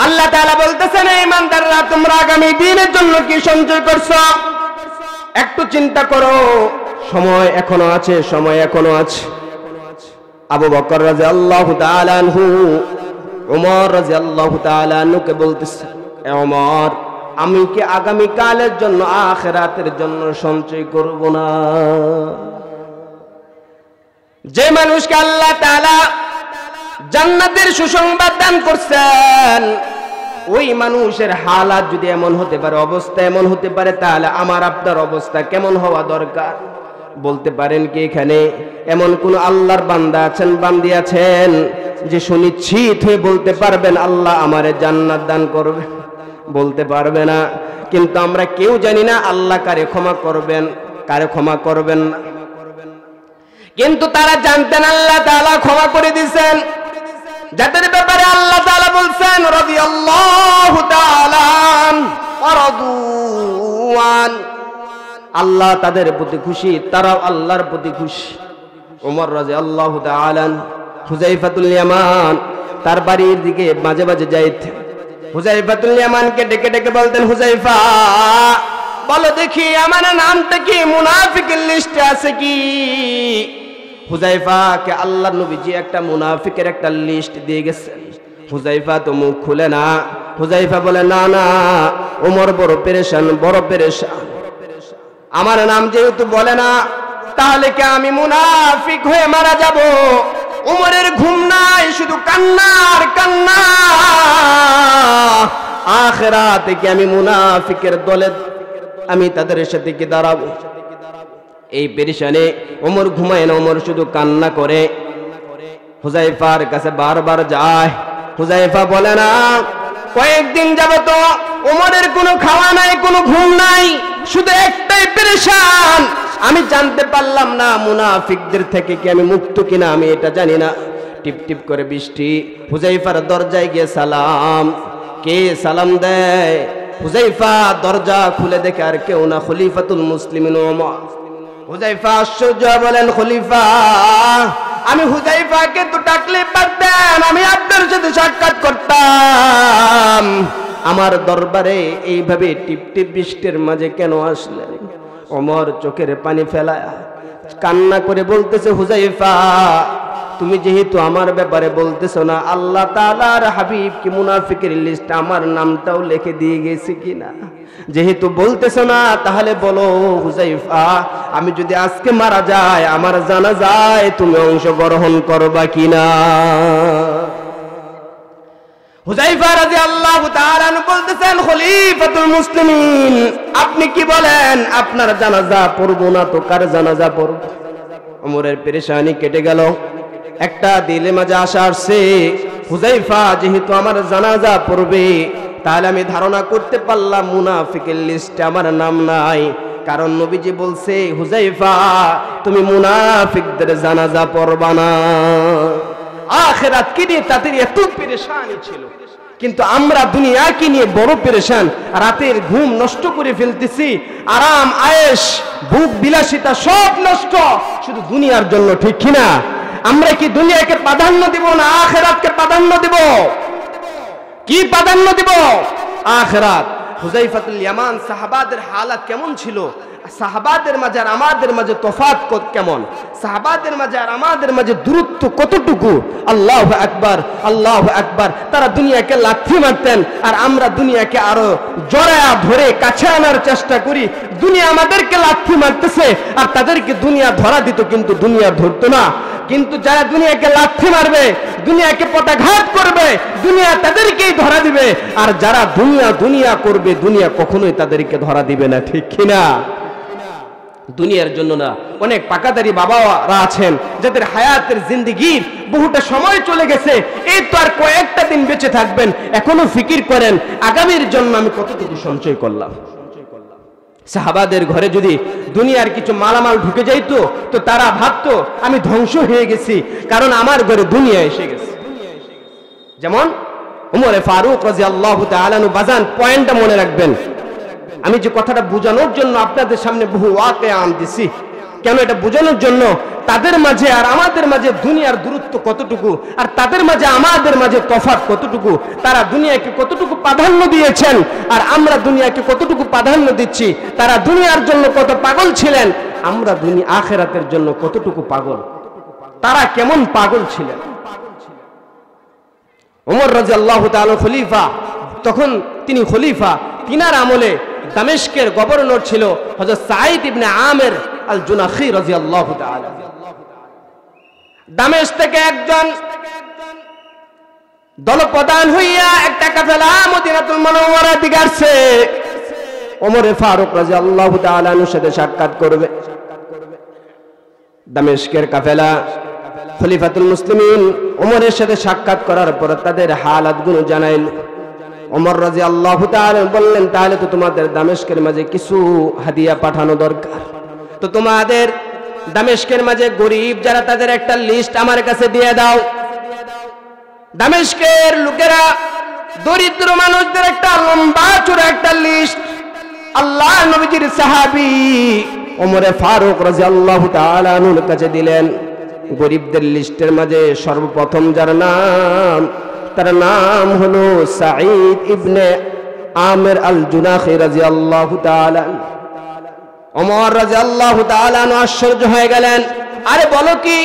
আল্লাহ তাআলা বলতেছেন, ঈমানদাররা তোমরা আগামী দিনের জন্য কি সঞ্চয় করছো? একটু চিন্তা করো, সময় এখনো আছে, সময় এখনো আছে। আবু বকর রাদিয়াল্লাহু তাআলা আনহু ওমর রাদিয়াল্লাহু তাআলা আনহুকে বলতেছে, ওমর, আমি কি আগামী কালের জন্য, আখিরাতের জন্য সঞ্চয় করব না? যে মানুষকে আল্লাহ তাআলা জান্নাতের সুসংবাদ দান করছেন, ওই মানুষের হালাত যদি এমন হতে পারে, অবস্থা এমন হতে পারে, তাহলে আমার আপনার অবস্থা কেমন হওয়া দরকার? বলতে পারেন কি এখানে এমন কোন আল্লাহর বান্দা আছেন, বান্দি আছেন যে সুনিশ্চিত হয়ে বলতে পারবেন আল্লাহ আমারে জান্নাত দান করবে? বলতে পারবে না। কিন্তু আমরা কেউ জানি না আল্লাহ কারে ক্ষমা করবেন, কারে ক্ষমা করবেন না। কিন্তু তারা জানতেন আল্লাহ তাআলা ক্ষমা করে দিয়েছেন, যাদের ব্যাপারে আল্লাহ তাআলা বলছেন রাদিয়াল্লাহু তাআলা ওয়ারাদু আন, আল্লাহ তাদের প্রতি খুশি, তারাও আল্লাহর প্রতি খুশি। ওমর রাদিয়াল্লাহু তাআলা হুযায়ফাতুল ইয়ামান তার বাড়ির দিকে মাঝে মাঝে যাইতেন। হুযায়ফাতুল ইয়ামানকে ডেকে ডেকে বলতেন, হুযায়ফা বলো দেখি আমার নামটা কি মুনাফিকের লিস্টে আছে কি? হুযায়ফাকে আল্লাহর নবীজি একটা মুনাফিকের একটা লিস্ট দিয়ে গেছেন। হুযায়ফা তো মুখ খুলে না। হুযায়ফা বলে, না না, ওমর বড় পেরেশান, বড় পেরেশান। আমার নাম যেহেতু বলে না, তাহলে কি আমি মুনাফিক হয়ে মারা যাব? ওমরের ঘুম নাই, শুধু কান্নার কান্না। আখিরাতে কি আমি মুনাফিকের দলে আমি তাদের সাথে কি দাঁড়াবো? এই পেরেশানে ওমর ঘুমায় না, ওমর শুধু কান্না করে। হুযায়ফার কাছে বারবার যায়। হুযায়ফা বলে না, কয়েকদিন যাবত ওমরের কোনো খাওয়া নাই, কোনো ঘুম নাই, শুধু একটাই পেরেশান, আমি জানতে পারলাম না মুনাফিকদের থেকে কি আমি মুক্ত কিনা, আমি এটা জানি না। টিপ টিপ করে বৃষ্টি। হুযায়ফার দরজায় গিয়ে সালাম। কে সালাম দেয়? হুযায়ফা দরজা খুলে দেখে আর কেউ না, খলিফাতুল মুসলিমিন ওমর। হুযায়ফা আশ্চর্য বলেন, খলিফা, আমি হুযায়ফাকে তো ডাকলে পারতেন, আমি আপনার সাথে সাক্ষাৎ করতাম, আমার দরবারে এইভাবে টিপ টিপ বৃষ্টির মাঝে কেন আসলেন? ওমর চোখের পানি ফেলায় কান্না করে বলতেছে, হুযায়ফা তুমি যেহেতু আমার ব্যাপারে বলতেছো না, আল্লাহ তাআলার হাবিব কি মুনাফিকের লিস্টে আমার নামটাও লিখে দিয়ে গেছে কিনা? যেহেতু বলতেছো না, তাহলে বলো হুযায়ফা, আমি যদি আজকে মারা যাই, আমার জানাজায় তুমি অংশগ্রহণ করবা কিনা? হুযায়ফা রাদিয়াল্লাহু তাআলা বলতেছেন, খলিফাতুল মুসলিমিন, আপনি কি বলেন? আপনার জানাজা পড়ব না তো কার জানাজা পড়ব? ওমরের পেরেশানি কেটে গেল। একটা দিলে মাঝে আশা আসছে, হুযায়ফা যেহেতু আমার জানাজা পড়বে, তাহলে আমি ধারণা করতে পারলাম মুনাফিকের লিস্টে আমার নাম নাই। কারণ নবীজি বলছে, হুযায়ফা তুমি মুনাফিকদের জানাজা পড়বা না। আখিরাত কি নিয়ে তাদের এত পেরেশানি ছিল, কিন্তু আমরা দুনিয়া কি নিয়ে বড় পেরেশান। রাতের ঘুম নষ্ট করে ফেলতেছি, আরাম আয়েশ ভোগ বিলাসিতা সব নষ্ট, শুধু দুনিয়ার জন্য, ঠিক কিনা? আমরা কি দুনিয়াকে প্রাধান্য দিব না আখিরাতকে প্রাধান্য দিব? কি প্রাধান্য দিব? আখিরাত। হুযায়ফাতুল ইয়ামান সাহাবাদের হালাত কেমন ছিল, সাহাবাদের মাঝে আর আমাদের মাঝে তফাৎ কেমন, সাহাবাদের মাঝে আর আমাদের মাঝে দূরত্ব কতটুকু। আল্লাহু আকবার, আল্লাহু আকবার। তারা দুনিয়াকে লাথি মারতেন, আর আমরা দুনিয়াকে আরো জড়ায়া ধরে কাছে আনার চেষ্টা করি। দুনিয়া আমাদেরকে লাথি মারতেছে, আর তাদেরকে দুনিয়া ধরা দিত, কিন্তু দুনিয়া ধরতো না। কিন্তু যারা দুনিয়াকে লাথি মারবে, দুনিয়াকে পটাঘাত করবে, দুনিয়া তাদেরকেই ধরা দিবে। আর যারা দুনিয়া দুনিয়া করবে, দুনিয়া কখনোই তাদেরকে ধরা দিবে না, ঠিক কিনা? দুনিয়ার জন্য না। অনেক পাকাদারি বাবারা আছেন যাদের হায়াতের জিন্দেগির বহুটা সময় চলে গেছে, এই তো আর কয়েকটা দিন বেঁচে থাকবেন, এখনো ফিকির করেন আগামীর জন্য আমি কতটুকু সঞ্চয় করলাম। সাহাবাদের ঘরে যদি দুনিয়ার কিছু মালামাল ঢুকে যাইতো, তো তারা ভাবতো আমি ধ্বংস হয়ে গেছি, কারণ আমার ঘরে দুনিয়া এসে গেছে। যেমন উমরে ফারুক রাদিয়াল্লাহু তাআলা আনহু। বাজান পয়েন্টটা মনে রাখবেন, আমি যে কথাটা বোঝানোর জন্য আপনাদের সামনে বহু ওয়াকিয়া আনতেছি। কেন? এটা বোঝানোর জন্য তাদের মাঝে আর আমাদের মাঝে দুনিয়ার দূরত্ব কতটুকু, আর তাদের মাঝে আমাদের মাঝে তফাৎ কতটুকু। তারা দুনিয়াকে কতটুকু প্রাধান্য দিয়েছেন আর আমরা দুনিয়াকে কতটুকু প্রাধান্য দিচ্ছি। তারা দুনিয়ার জন্য কত পাগল ছিলেন, আমরা আখিরাতের জন্য কতটুকু পাগল। তারা কেমন পাগল ছিলেন। ওমর রাদিয়াল্লাহু তাআলা খলিফা, তখন তিনি খলিফা, তিনার আমলে দামেস্কের গভর্নর ছিল হযরত সাঈদ ইবনে আমের আল জুনাখি রাদিয়াল্লাহু তাআলা। দামেস্ক থেকে একজন দলপ্রধান হইয়া একটা কাফেলা মদিনাতুল মুনাওয়ারার দিকে আসছে। ওমর ফারুক রাদিয়াল্লাহু তাআলা এর সাথে সাক্ষাৎ করবে। দামেস্কের কাফেলা খলিফাতুল মুসলিমিন ওমরের সাথে সাক্ষাৎ করার পর তাদের হালাতগুলো জানাইল। ওমর রাদিয়াল্লাহু তাআলা বললেন, তাহলে তো তোমাদের দামেস্কের মাঝে কিছু হাদিয়া পাঠানো দরকার। তো তোমাদের দামেস্কের মাঝে গরিব যারা, তাদের একটা লিস্ট আমার কাছে দিয়ে দাও। দামেস্কের লোকেরা দরিদ্র মানুষদের একটা লম্বা চূড়া একটা লিস্ট আল্লাহ নবীজির সাহাবী ওমরে ফারুক রাদিয়াল্লাহু তাআলা আনহুর কাছে দিলেন। গরিবদের লিস্টের মাঝে সর্বপ্রথম যার নাম, তার নাম হলো সাঈদ ইবনে আমের আল জুনাখি রাদিয়াল্লাহু তাআলা। ওমর রাদিয়াল্লাহু তাআলা আশ্চর্য হয়ে গেলেন, আরে বলো কি,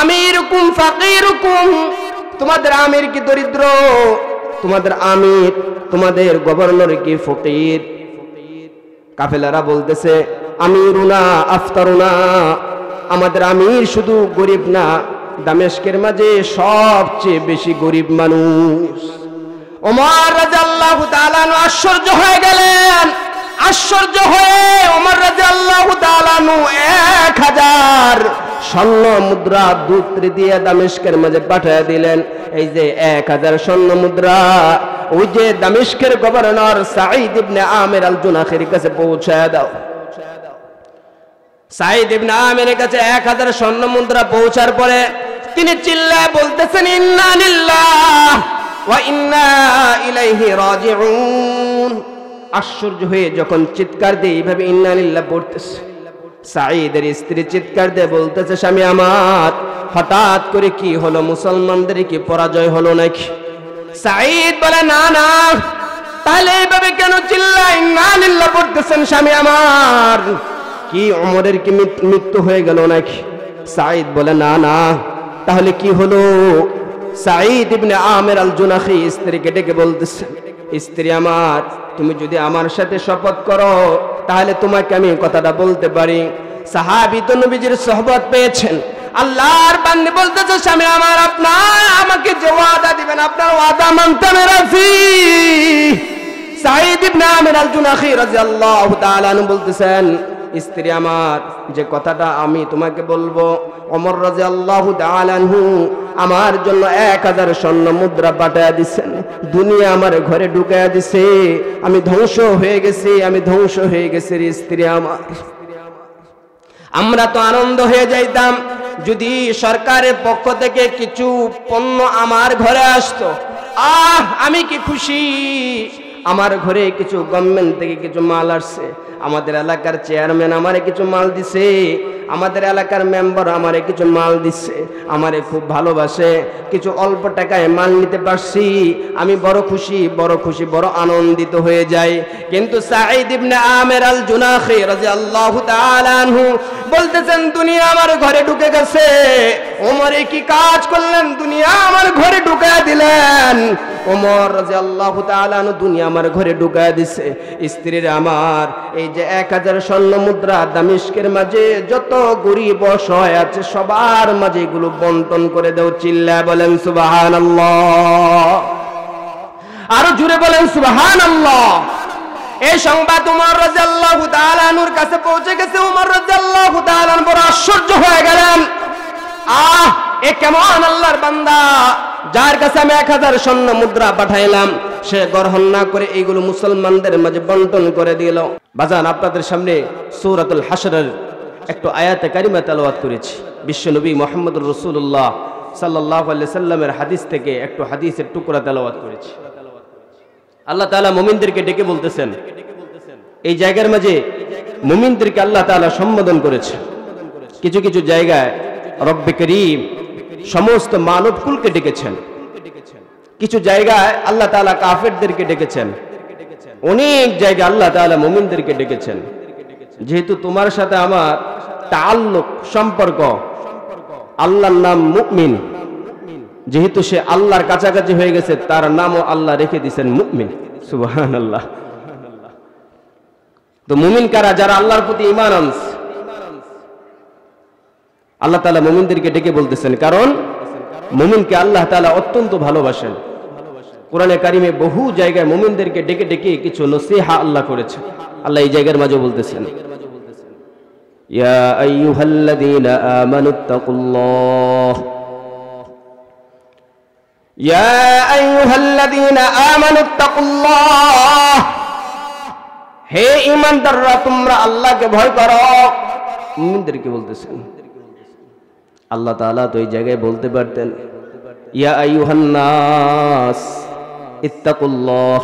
আমিরুকুম ফাকিরুকুম, তোমাদের আমির কি দরিদ্র? তোমাদের আমির, তোমাদের গভর্নর কি ফকির? কাফেলারা বলতেছে, আমিরুনা আফতারুনা, আমাদের আমির শুধু গরিব না, দামেস্কের মাঝে সবচেয়ে বেশি গরিব মানুষ। ওমর রাদিয়াল্লাহু তাআলা আশ্চর্য হয়ে গেলেন। আশ্চর্য হয়ে ওমর রাদিয়াল্লাহু তাআলা 1000 স্বর্ণ মুদ্রা দূতরে দিয়ে দামেস্কের মাঝে পাঠিয়ে দিলেন। এই যে 1000 স্বর্ণ মুদ্রা ওই যে দামেস্কের গভর্নর সাঈদ ইবনে আমের আল জুনাখির কাছে পৌঁছায় দাও। সাঈদ ইবনে আমের কাছে 1000 স্বর্ণ মুদ্রা পৌঁছার পরে তিনি চিল্লায় বলতেছেন, ইন্না লিল্লাহ ওয়া ইন্না ইলাইহি রাজিউন। আশ্চর্য হয়ে যখন চিৎকার দিয়ে এইভাবে ইন্না লিল্লাহ পড়তেছে, সাঈদের স্ত্রী চিৎকার দিয়ে বলতেছে, স্বামী আমার, হঠাৎ করে কি হলো? মুসলমানদের কি পরাজয় হলো নাকি? সাঈদ বলে, না না, তাহলে এইভাবে কেন চিল্লায় ইন্না লিল্লাহ পড়তেছেন স্বামী আমার? কি ওমরের কি মৃত্যু হয়ে গেল নাকি? সাঈদ বলে, না না, তাহলে কি হলো? সাঈদ ইবনে আমের আল জুনাখি স্ত্রীকে ডেকে বলতেছে, স্ত্রী আমার, তুমি যদি আমার সাথে শপথ করো তাহলে তোমাকে আমি কথাটা বলতে পারি। সাহাবী তো নবীজির সোহবত পেয়েছেন। আল্লাহর বান্দা বলতেছে, স্বামী আমার, আপনার আমাকে যে ওয়াদা দিবেন আপনার ওয়াদা মানতে আমি রাজি। সাঈদ ইবনে আমের আল জুনাখি রাদিয়াল্লাহু তাআলা বলতেছেন, স্ত্রী আমার, যে কথাটা আমি তোমাকে বলবো, ওমর রাদিয়াল্লাহু তাআলা আনহু আমার জন্য 1000 স্বর্ণ মুদ্রা পাঠিয়ে দিয়েছেন, দুনিয়া আমার ঘরে ঢুকায়া দিছে, আমি ধ্বংস হয়ে গেছি, আমি ধ্বংস হয়ে গেছি রে স্ত্রী আমার। আমরা তো আনন্দ হয়ে যাইতাম যদি সরকারের পক্ষ থেকে কিছু পণ্য আমার ঘরে আসতো। আমি কি খুশি, আমার ঘরে কিছু গভর্নমেন্ট থেকে কিছু মাল আসছে, আমাদের এলাকার চেয়ারম্যান আমারে কিছু মাল দিছে, আমাদের এলাকার মেম্বার আমারে কিছু মাল দিচ্ছে, আমারে খুব ভালোবাসে, কিছু অল্প টাকায় মাল নিতে পারছি, আমি বড় খুশি, বড় খুশি, বড় আনন্দিত হয়ে যাই। কিন্তু সাঈদ ইবনে আমের আল জুনাখি রাদিয়াল্লাহু তাআলা আনহু বলতেছেন, দুনিয়া আমার ঘরে ঢুকে গেছে। ওমরে কি কাজ করলেন? দুনিয়া আমার ঘরে ঢুকায়া দিলেন। ওমর রাদিয়াল্লাহু তাআলা আনহু দুনিয়া আমার ঘরে ঢুকায়া দিছে। স্ত্রীর আমার, এই যে 1000 স্বর্ণ মুদ্রা দামেস্কের মাঝে যত গরিব অসহায় আছে সবার মাঝে এগুলো বন্টন করে দাও। চিল্লায় বলেন সুবহানাল্লাহ, আরো জোরে বলেন সুবহানাল্লাহ। এই সংবাদ ওমর রাদিয়াল্লাহু তাআলা আনহুর কাছে পৌঁছে গেছে। ওমর রাদিয়াল্লাহু তাআলা বড় আশ্চর্য হয়ে গেলেন। এ কেমন আল্লাহর বান্দা যার কাছে আমি 1000 স্বর্ণ মুদ্রা পাঠাইলাম, সে গ্রহণ না করে এইগুলো মুসলমানদের মাঝে বন্টন করে দিল। বাজান, আপনাদের সামনে সূরাতুল হাশরের একটু আয়াতে কারিমা তেলাওয়াত করেছি। বিশ্বনবী মুহাম্মদুর রাসূলুল্লাহ সাল্লাল্লাহু আলাইহি সাল্লামের হাদিস থেকে একটু হাদিসের টুকরা তেলাওয়াত করেছি। আল্লাহ তাআলা মুমিনদেরকে ডেকে বলতেছেন, এই জায়গার মাঝে মুমিনদেরকে আল্লাহ তাআলা সম্বোধন করেছে। কিছু কিছু জায়গায় রব্বে করিম সমস্ত মানবকুলকে ডেকেছেন, কিছু জায়গায় আল্লাহ তাআলা কাফেরদেরকে ডেকেছেন, অনেক জায়গায় আল্লাহ তাআলা মুমিনদেরকে ডেকেছেন। যেহেতু তোমার সাথে আমার তাআল্লুক সম্পর্ক, আল্লাহর নাম মুমিন, যেহেতু সে আল্লাহর কাছাকাছি হয়ে গেছে, তার নামও আল্লাহ রেখে দিয়েছেন মুমিন। সুবহানাল্লাহ। তো মুমিন কারা? যারা আল্লাহর প্রতি ঈমান আনছে। আল্লাহ তাআলা মুমিনদেরকে ডেকে বলতেছেন, কারণ মুমিনকে আল্লাহ তাআলা অত্যন্ত ভালোবাসেন। কোরআনে কারিমে বহু জায়গায় মুমিনদেরকে ডেকে ডেকে কিছু নসিহা আল্লাহ করেছে। আল্লাহ এই জায়গার মাঝে বলতেছেন, ইয়া আইয়ুহাল্লাযীনা আমানুত্তাকুল্লাহ, ইয়া আইয়ুহাল্লাযীনা আমানুত্তাকুল্লাহ, হে ঈমানদাররা তোমরা আল্লাহকে ভয় করো। মুমিনদেরকে বলতেছেন। আল্লাহ তাআলা তো এই জায়গায় বলতে পারতেন, ইয়া আইয়ুহান নাস ইত্তাকুল্লাহ,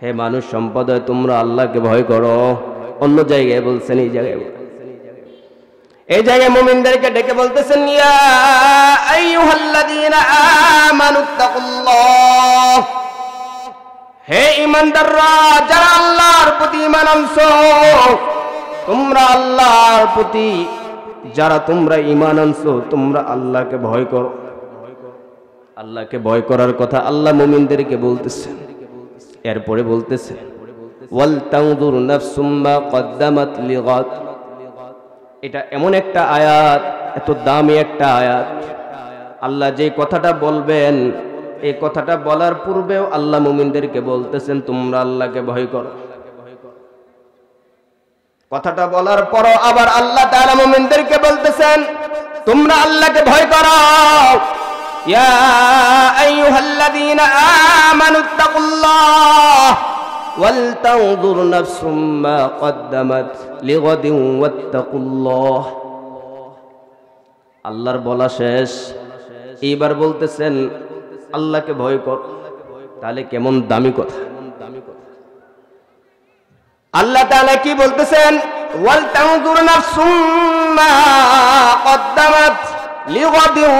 হে মানুষ সম্প্রদায় তোমরা আল্লাহকে ভয় করো। অন্য জায়গায় বলছেন, এই জায়গায় মুমিনদেরকে ডেকে বলতেছেন, ইয়া আইয়ুহাল্লাযীনা আমানুত্তাকুল্লাহ, হে ঈমানদাররা যারা আল্লাহর প্রতি ঈমান আনছো, তোমরা আল্লাহর প্রতি যারা তোমরা ঈমান আনছো, তোমরা আল্লাহকে ভয় করো। আল্লাহকে ভয় করার কথা আল্লাহ মুমিনদেরকে বলতেছেন। এরপরে বলতেছেন, ওয়াল তানজুর নাফসুম মা কদ্দামাত লিগাদ। এটা এমন একটা আয়াত, এত দামি একটা আয়াত। আল্লাহ যে কথাটা বলবেন, এই কথাটা বলার পূর্বেও আল্লাহ মুমিনদেরকে বলতেছেন তোমরা আল্লাহকে ভয় করো। কথাটা বলার পরও আবার আল্লাহ তাআলা মুমিনদেরকে বলতেছেন তোমরা আল্লাহকে ভয় করো। ইয়া আইয়ুহাল্লাযীনা আমানুত্তাকুল্লাহ ওয়াল তানজুর নাফসুম মা কদ্দামাত লিগাদিন ওয়াত্তাকুল্লাহ। আল্লাহর বলা শেষ, এইবার বলতেছেন আল্লাহকে ভয় কর। তাহলে কেমন দামি কথা। আল্লাহ তাআলা কি বলতেছেন, ওয়াল তানজুর নাফসুম মা কদ্দামাত লিগাদিন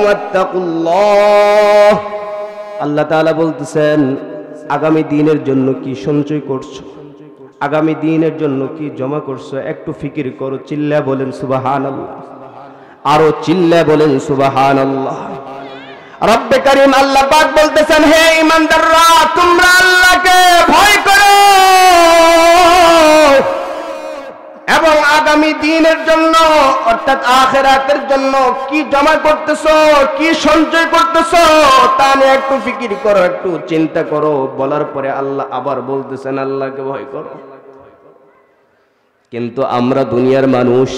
ওয়াত্তাকুল্লাহ। আল্লাহ তাআলা বলতেছেন আগামী দিনের জন্য কি সঞ্চয় করছো, আগামী দিনের জন্য কি জমা করছো, একটু ফিকির করো। চিল্লায় বলেন সুবহানাল্লাহ, আরো চিল্লায় বলেন সুবহানাল্লাহ। রব্বে করিম আল্লাহ পাক বলতেছেন, হে ঈমানদাররা তোমরা আল্লাহকে ভয় করো এবং আগামী দিনের জন্য অর্থাৎ আখিরাতের জন্য কি জমা করতেছো, কি সঞ্চয় করতেছো তা নিয়ে একটু ফিকির করো, একটু চিন্তা করো। বলার পরে আল্লাহ আবার বলতেছেন আল্লাহকে ভয় করো। কিন্তু আমরা দুনিয়ার মানুষ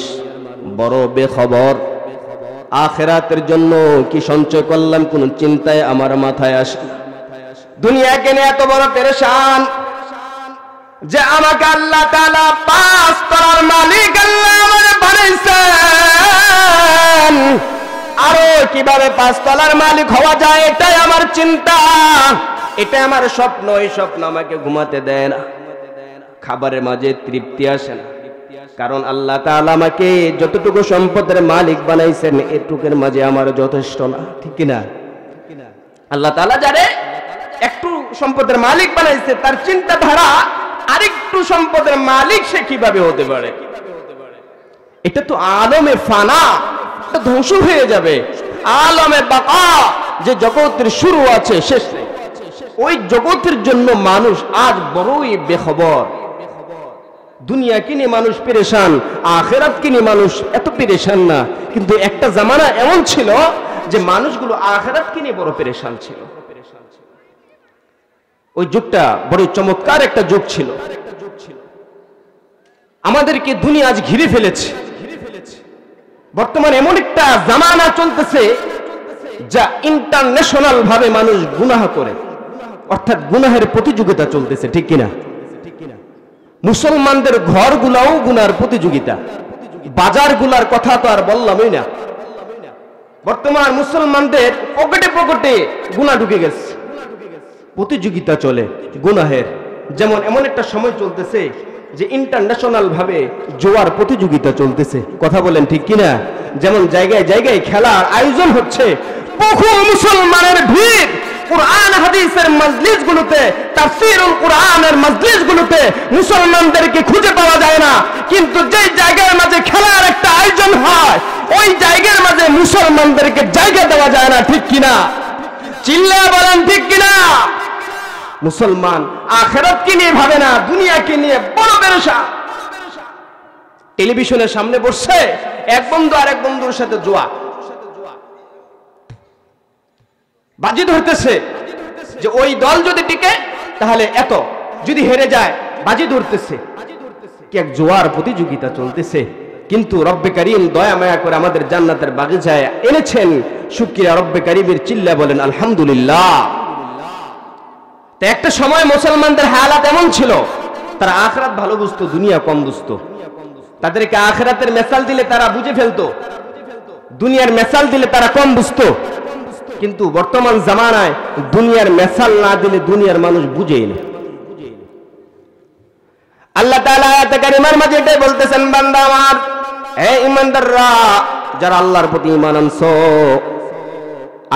বড় বেখবর। আখিরাতের জন্য কি সঞ্চয় করলাম কোন চিন্তায় আমার মাথায় আসে। দুনিয়াকে নিয়ে এত বড় পেরেশান যে আমাকে আল্লাহ তাআলা পাঁচ তলার মালিক আল্লাহ আমারে বানাইছেন, আরো কিভাবে পাঁচ তলার মালিক হওয়া যায় এটাই আমার চিন্তা, এটা আমার স্বপ্ন। এই স্বপ্ন আমাকে ঘুমাতে দেয় না, খাবারের মাঝে তৃপ্তি আসে না। কারণ আল্লাহ তাআলা আমাকে যতটুকু সম্পদের মালিক বানাইছেন এটুকুর মাঝে আমার যথেষ্ট না, ঠিক কি না? আল্লাহ তাআলা যারে একটু সম্পদের মালিক বানাইছে তার চিন্তাধারা আরেকটু সম্পদের মালিক সে কিভাবে হতে পারে। এটা তো আলমে ফানা, এটা ধ্বংস হয়ে যাবে। আলমে বাকা, যে জগতের শুরু আছে শেষ নেই, ওই জগতের জন্য মানুষ আজ বড়ই বেখবর। দুনিয়া কিনে মানুষ পেরেশান, আখিরাত কিনে মানুষ এত পেরেশান না। কিন্তু একটা জামানা এমন ছিল যে মানুষগুলো আখিরাত কিনে বড় পেরেশান ছিল। ওই যুগটা বড় চমৎকার একটা যুগ ছিল। আমাদেরকে দুনিয়া আজ ঘিরে ফেলেছে। বর্তমানে এমন একটা জামানা চলতেছে যা ইন্টারন্যাশনাল ভাবে মানুষ গুনাহ করে, অর্থাৎ গুনাহের প্রতিযোগিতা চলতেছে, ঠিক কিনা? মুসলমানদের ঘরগুলাও গুনার প্রতিযোগিতা, বাজারগুলার কথা তো আর বললামই না। বর্তমান মুসলমানদের পকেটে পকেটে গুনাহ ঢুকে গেছে, প্রতিযোগিতা চলে গুনাহের। যেমন এমন একটা সময় চলতেছে যে ইন্টারন্যাশনাল ভাবে জোয়ার প্রতিযোগিতা চলতেছে, কথা বলেন ঠিক কিনা? যেমন জায়গায় জায়গায় খেলার আয়োজন হচ্ছে, বহু মুসলমানের ভিড় কুরআন হাদিসের মজলিসগুলোতে, তাফসীরুল কুরআনের মজলিসগুলোতে মুসলমানদেরকে খুঁজে পাওয়া যায় না। কিন্তু যে জায়গার মাঝে খেলার একটা আয়োজন হয়, ওই জায়গার মাঝে মুসলমানদেরকে জায়গা দেওয়া যায় না, ঠিক কিনা? চিল্লায়া বলেন ঠিক কিনা? মুসলমান আখিরাতকে নিয়ে ভাবে না, দুনিয়াকে নিয়ে বড় পেরেশান। টেলিভিশনের সামনে বসে এক বন্ধু আর এক বন্ধুর সাথে জুয়া বাজি ধরতেছে যে ওই দল যদি টিকে তাহলে এত, যদি হেরে যায় বাজি ধরতেছে। কি এক জুয়ার প্রতিযোগিতা চলতেছে। কিন্তু রব্বে কারীম দয়া মায়া করে আমাদের জান্নাতের বাগিচায় এনেছেন, শুকরিয়া রব্বে কারীমের, চিল্লা বলেন আলহামদুলিল্লাহ। তো একটা সময় মুসলমানদের হালাত এমন ছিল, তারা আখিরাত ভালো বুঝতো, দুনিয়া কম বুঝতো। তাদেরকে আখিরাতের মেসাল দিলে তারা বুঝে ফেলতো, দুনিয়ার মেসাল দিলে তারা কম বুঝতো। কিন্তু বর্তমান জামানায় দুনিয়ার মেসাল না দিলে দুনিয়ার মানুষ বুঝেই না। আল্লাহ তাআলা আয়াতে কারিমার মাঝে এটাই বলতেছেন, বান্দা আমার, হে ঈমানদাররা, যারা আল্লাহর প্রতি ঈমান আনছো,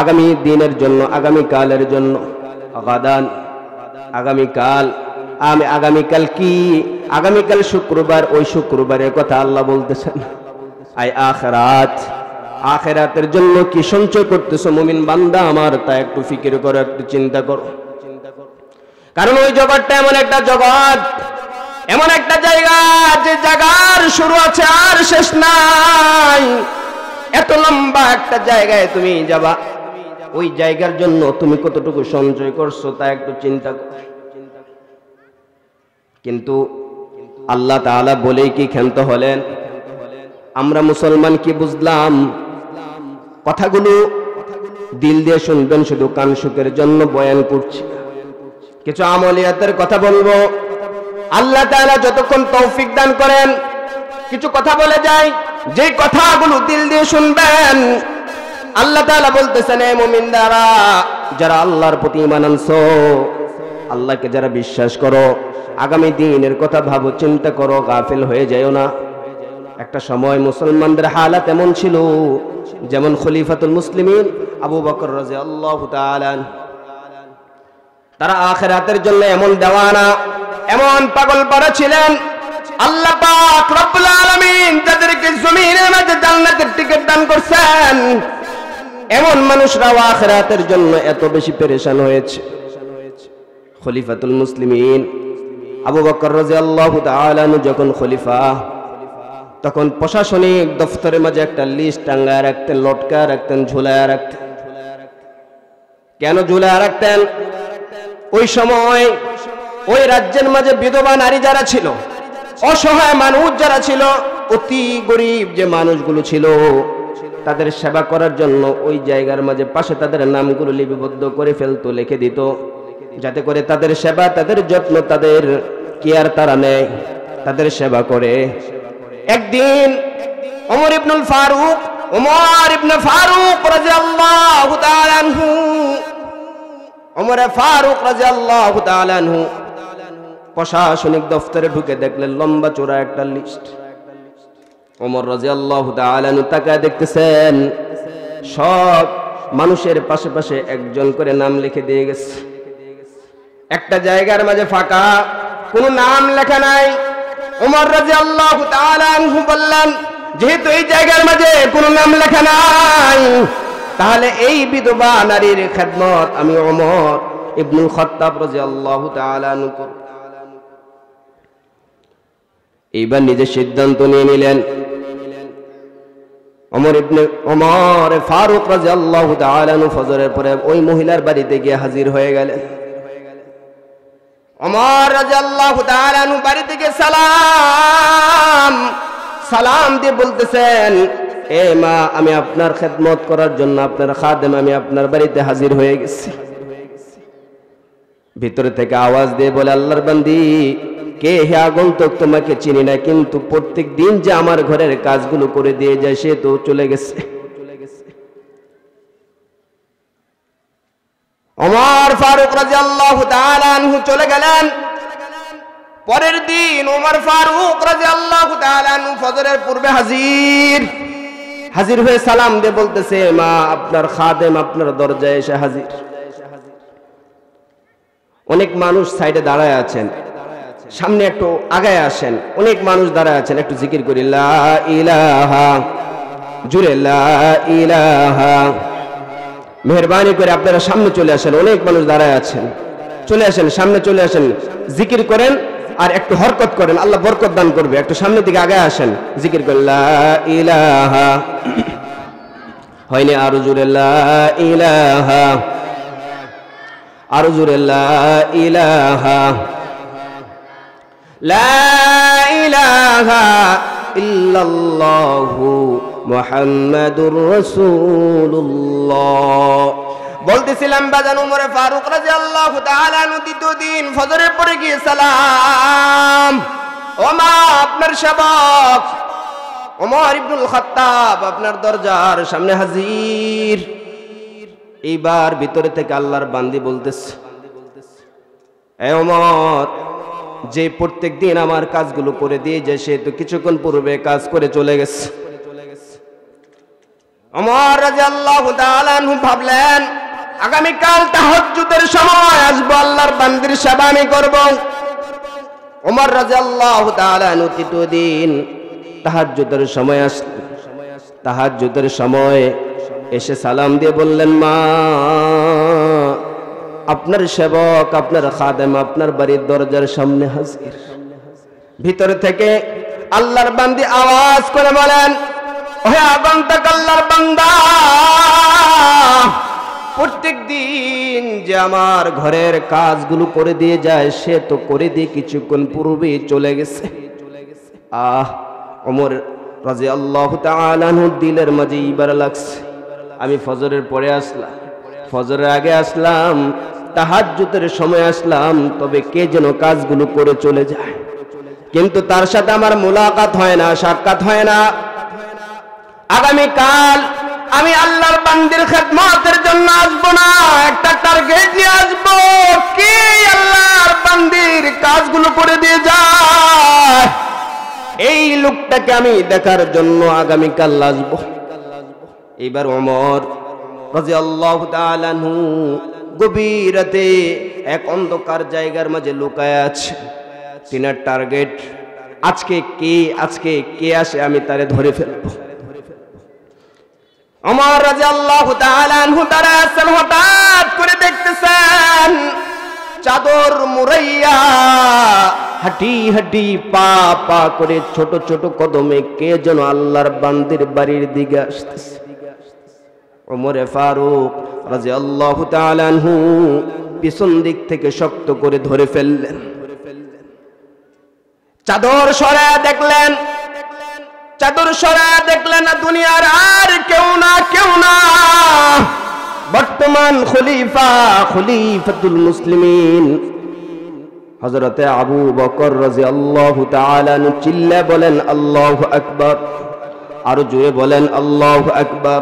আগামী দিনের জন্য, আগামী কালের জন্য, গাদান, আগামীকাল, আগামীকাল কি? আগামীকাল শুক্রবার, ওই শুক্রবারের কথা আল্লাহ বলতেছেন। আই আখিরাত, আখিরাতের জন্য কি সঞ্চয় করতেছো মুমিন বান্দা আমার, তা একটু ফিকির করো, একটু চিন্তা করো। কারণ ওই জগৎটা এমন একটা জগৎ, এমন একটা জায়গা, যে জায়গার শুরু আছে আর শেষ নাই। এত লম্বা একটা জায়গায় তুমি যাবা, ওই জায়গার জন্য তুমি কতটুকু সঞ্চয় করছো তা একটু চিন্তা করো। কিন্তু আল্লাহ তাআলা বলেই কি ক্ষান্ত হলেন? আমরা মুসলমান কি বুঝলাম? কথাগুলো দিল দিয়ে শুনবেন, শুধু কান সুখের জন্য বয়ান করছি। কিছু আমলিয়াতের কথা বলবো। আল্লাহ তাআলা যতক্ষণ তৌফিক দান করেন, কিছু কথা বলে যায়, যে কথাগুলো দিল দিয়ে শুনবেন। আল্লাহ তাআলা বলতেছেন, হে মুমিনদারা, যারা আল্লাহর প্রতি ঈমান আনছো, আল্লাহকে যারা বিশ্বাস করো, আগামী দিনের কথা ভাবো, চিন্তা করো, গাফিল হয়ে যাও না। একটা সময় মুসলমানদের হালাত এমন ছিল, যেমন খলিফাতুল মুসলিমিন আবু বকর রাদিয়াল্লাহু তাআলা, তারা আখিরাতের জন্য এমন দেওয়ানা, এমন পাগল পারা ছিলেন। আল্লাহ পাক রব্বুল আলামিন তাদেরকে জমিনের মাঝে জান্নাতের টিকিট দান করছেন। এমন মানুষরাও আখিরাতের জন্য এত বেশি পেরেশান হয়েছে। খলিফাতুল মুসলিমিন আবু বকর রাদিয়াল্লাহু তাআলা যখন খলিফা, তখন প্রশাসনিক দফতরের মাঝে একটা লিস্ট টাঙ্গায় রাখতেন, লটকায় রাখতেন, ঝুলায় রাখতেন। কেন ঝুলায় রাখতেন? ওই সময় ওই রাজ্যের মাঝে বিধবা নারী যারা ছিল, অসহায় মানুষ যারা ছিল, অতি গরিব যে মানুষগুলো ছিল, তাদের সেবা করার জন্য ওই জায়গার মাঝে পাশে তাদের নামগুলো লিপিবদ্ধ করে ফেলতো, লিখে দিত, যাতে করে তাদের সেবা, তাদের যত্ন, তাদের কেয়ার তারা নেয়, তাদের সেবা করে। একদিন ওমর ইবনে ফারুক রাদিয়াল্লাহু তাআলা আনহু, ওমর ফারুক রাদিয়াল্লাহু তাআলা আনহু প্রশাসনিক দফতরে ঢুকে দেখলেন লম্বা চওড়া একটা লিস্ট। ওমর রাদিয়াল্লাহু তাআলা আনহু তাকায় দেখতেছেন, সব মানুষের পাশে পাশে একজন করে নাম লিখে দিয়ে গেছে। একটা জায়গার মাঝে ফাঁকা, কোনো নাম লেখা নাই। ওমর রাদিয়াল্লাহু তাআলা আনহু বললেন, যেহেতু এই জায়গার মাঝে কোনো নাম লেখা নাই, তাহলে এই বিধবা নারীর খেদমত আমি ওমর ইবনুল খাত্তাব রাদিয়াল্লাহু তাআলা আনহু করব। এইবার নিজে সিদ্ধান্ত নিয়ে নিলেন। ওমর ফারুক রাদিয়াল্লাহু তাআলা আনহু ফজরের পরে ওই মহিলার বাড়িতে গিয়ে হাজির হয়ে গেলেন। ওমর রাদিয়াল্লাহু তাআলা আনহু বাড়ি থেকে সালাম দিয়ে বলতেছেন, এ মা, আমি আপনার খেদমত করার জন্য, আপনার খাদেম, আমি আপনার বাড়িতে হাজির হয়ে গেছি। ভিতরে থেকে আওয়াজ দিয়ে বলে, আল্লাহর বান্দি, কে হে আগন্তুক? তোমাকে চিনি না, কিন্তু প্রত্যেক দিন যে আমার ঘরের কাজগুলো করে দিয়ে যায়, সে তো চলে গেছে। ওমর ফারুক রাদিয়াল্লাহু তাআলা আনহু চলে গেলেন। পরের দিন ওমর ফারুক রাদিয়াল্লাহু তাআলা আনহু ফজরের পূর্বে হাজির হয়ে সালাম দিয়ে বলতেছে, মা আপনার খাদেম আপনার দরজায় এসে হাজির। অনেক মানুষ সাইডে দাঁড়ায় আছেন, সামনে একটু আগায় আসেন। অনেক মানুষ দাঁড়ায় আছেন, একটু জিকির করি লা ইলাহা, জুড়ে লা ইলাহা। মেহরবানি করে আপনারা সামনে চলে আসেন। অনেক মানুষ দাঁড়ায় আছেন, চলে আসেন, সামনে চলে আসেন, জিকির করেন আর একটু হরকত করেন, আল্লাহ বরকত দান করবে। একটু সামনের দিকে আগে আসেন, জিকির করেন লা ইলাহা। হয়নি আরো জোরে লা ইলাহা, আরো জোরে লা ইলাহা, লা ইলাহা ইল্লাল্লাহু মুহাম্মাদুর রাসূলুল্লাহ। বলতেছিলাম বাজান ওমর ফারুক রাদিয়াল্লাহু তাআলা আনহু দ্বিতীয় দিন ফজরের পরে গিয়ে সালাম, ও মা আপনার সেবক ওমর ইবনুল খাত্তাব আপনার দরজার সামনে হাজির। এইবার ভিতরে থেকে আল্লাহর বান্দি বলতেছে, এ ওমর, যে প্রত্যেক দিন আমার কাজগুলো করে দিয়ে যায় সে তো কিছুক্ষণ পূর্বে কাজ করে চলে গেছে। ওমর রাদিয়াল্লাহু তাআলা আনহু ভাবলেন, আগামীকাল তাহাজ্জুদের সময় আসবো, আল্লাহর বান্দির সেবা আমি করব। ওমর রাদিয়াল্লাহু তাআলা আনহু তৃতীয় দিন তাহাজ্জুদের সময় আসলেন। তাহাজ্জুদের সময় এসে সালাম দিয়ে বললেন, মা আপনার সেবক আপনার খাদেম আপনার বাড়ির দরজার সামনে হাজির। ভিতর থেকে আল্লাহর বান্দি আওয়াজ করে বলেন, ওহে আগন্তুক আল্লাহর বান্দা, প্রত্যেক দিন যে আমার ঘরের কাজগুলো করে দিয়ে যায় সে তো করে দিয়ে কিছুক্ষণ পূর্বেই চলে গেছে। ওমর রাদিয়াল্লাহু তাআলা আনহু দিলের মাঝে ইবার লাগছে, আমি ফজরের পরে আসলাম, ফজরের আগে আসলাম, তাহাজ্জুদের সময় আসলাম, তবে কে যেন কাজগুলো করে চলে যায়, কিন্তু তার সাথে আমার মুলাকাত হয় না, সাক্ষাৎ হয় না। আগামীকাল আমি আল্লাহর বান্দির খেদমতের জন্য আসবো না, একটা টার্গেট নিয়ে আসবো, কে আল্লাহর বান্দির কাজগুলো করে দিয়ে যায়, এই লোকটাকে আমি দেখার জন্য আগামীকাল আসবো। এইবার ওমর রাদিয়াল্লাহু তাআলা আনহু গভীর রাতে এক অন্ধকার জায়গার মাঝে লুকায় আছে। তিনার টার্গেট, আজকে কে আসে আমি তারে ধরে ফেলবো। ওমর রাদিয়াল্লাহু তাআলা আনহু দাঁড়ায় আছেন, হঠাৎ করে দেখতেছেন চাদর মুড়াইয়া হাঁটি হাঁটি পা পা করে ছোট ছোট কদমে কে যেন আল্লাহর বান্দির বাড়ির দিকে আসতেছে। ওমর ফারুক রাদিয়াল্লাহু তাআলা আনহু পিছন দিক থেকে শক্ত করে ধরে ফেললেন। চাদর সরায়া দেখলেন, চাদর সরায়া দেখলেন না দুনিয়ার আর কেউ না, বর্তমান খলিফাতুল মুসলিমিন হযরতে আবু বকর রাদিয়াল্লাহু তাআলা আনহু চিল্লা বলেন আল্লাহু আকবার, আরো জোরে বলেন আল্লাহু আকবার।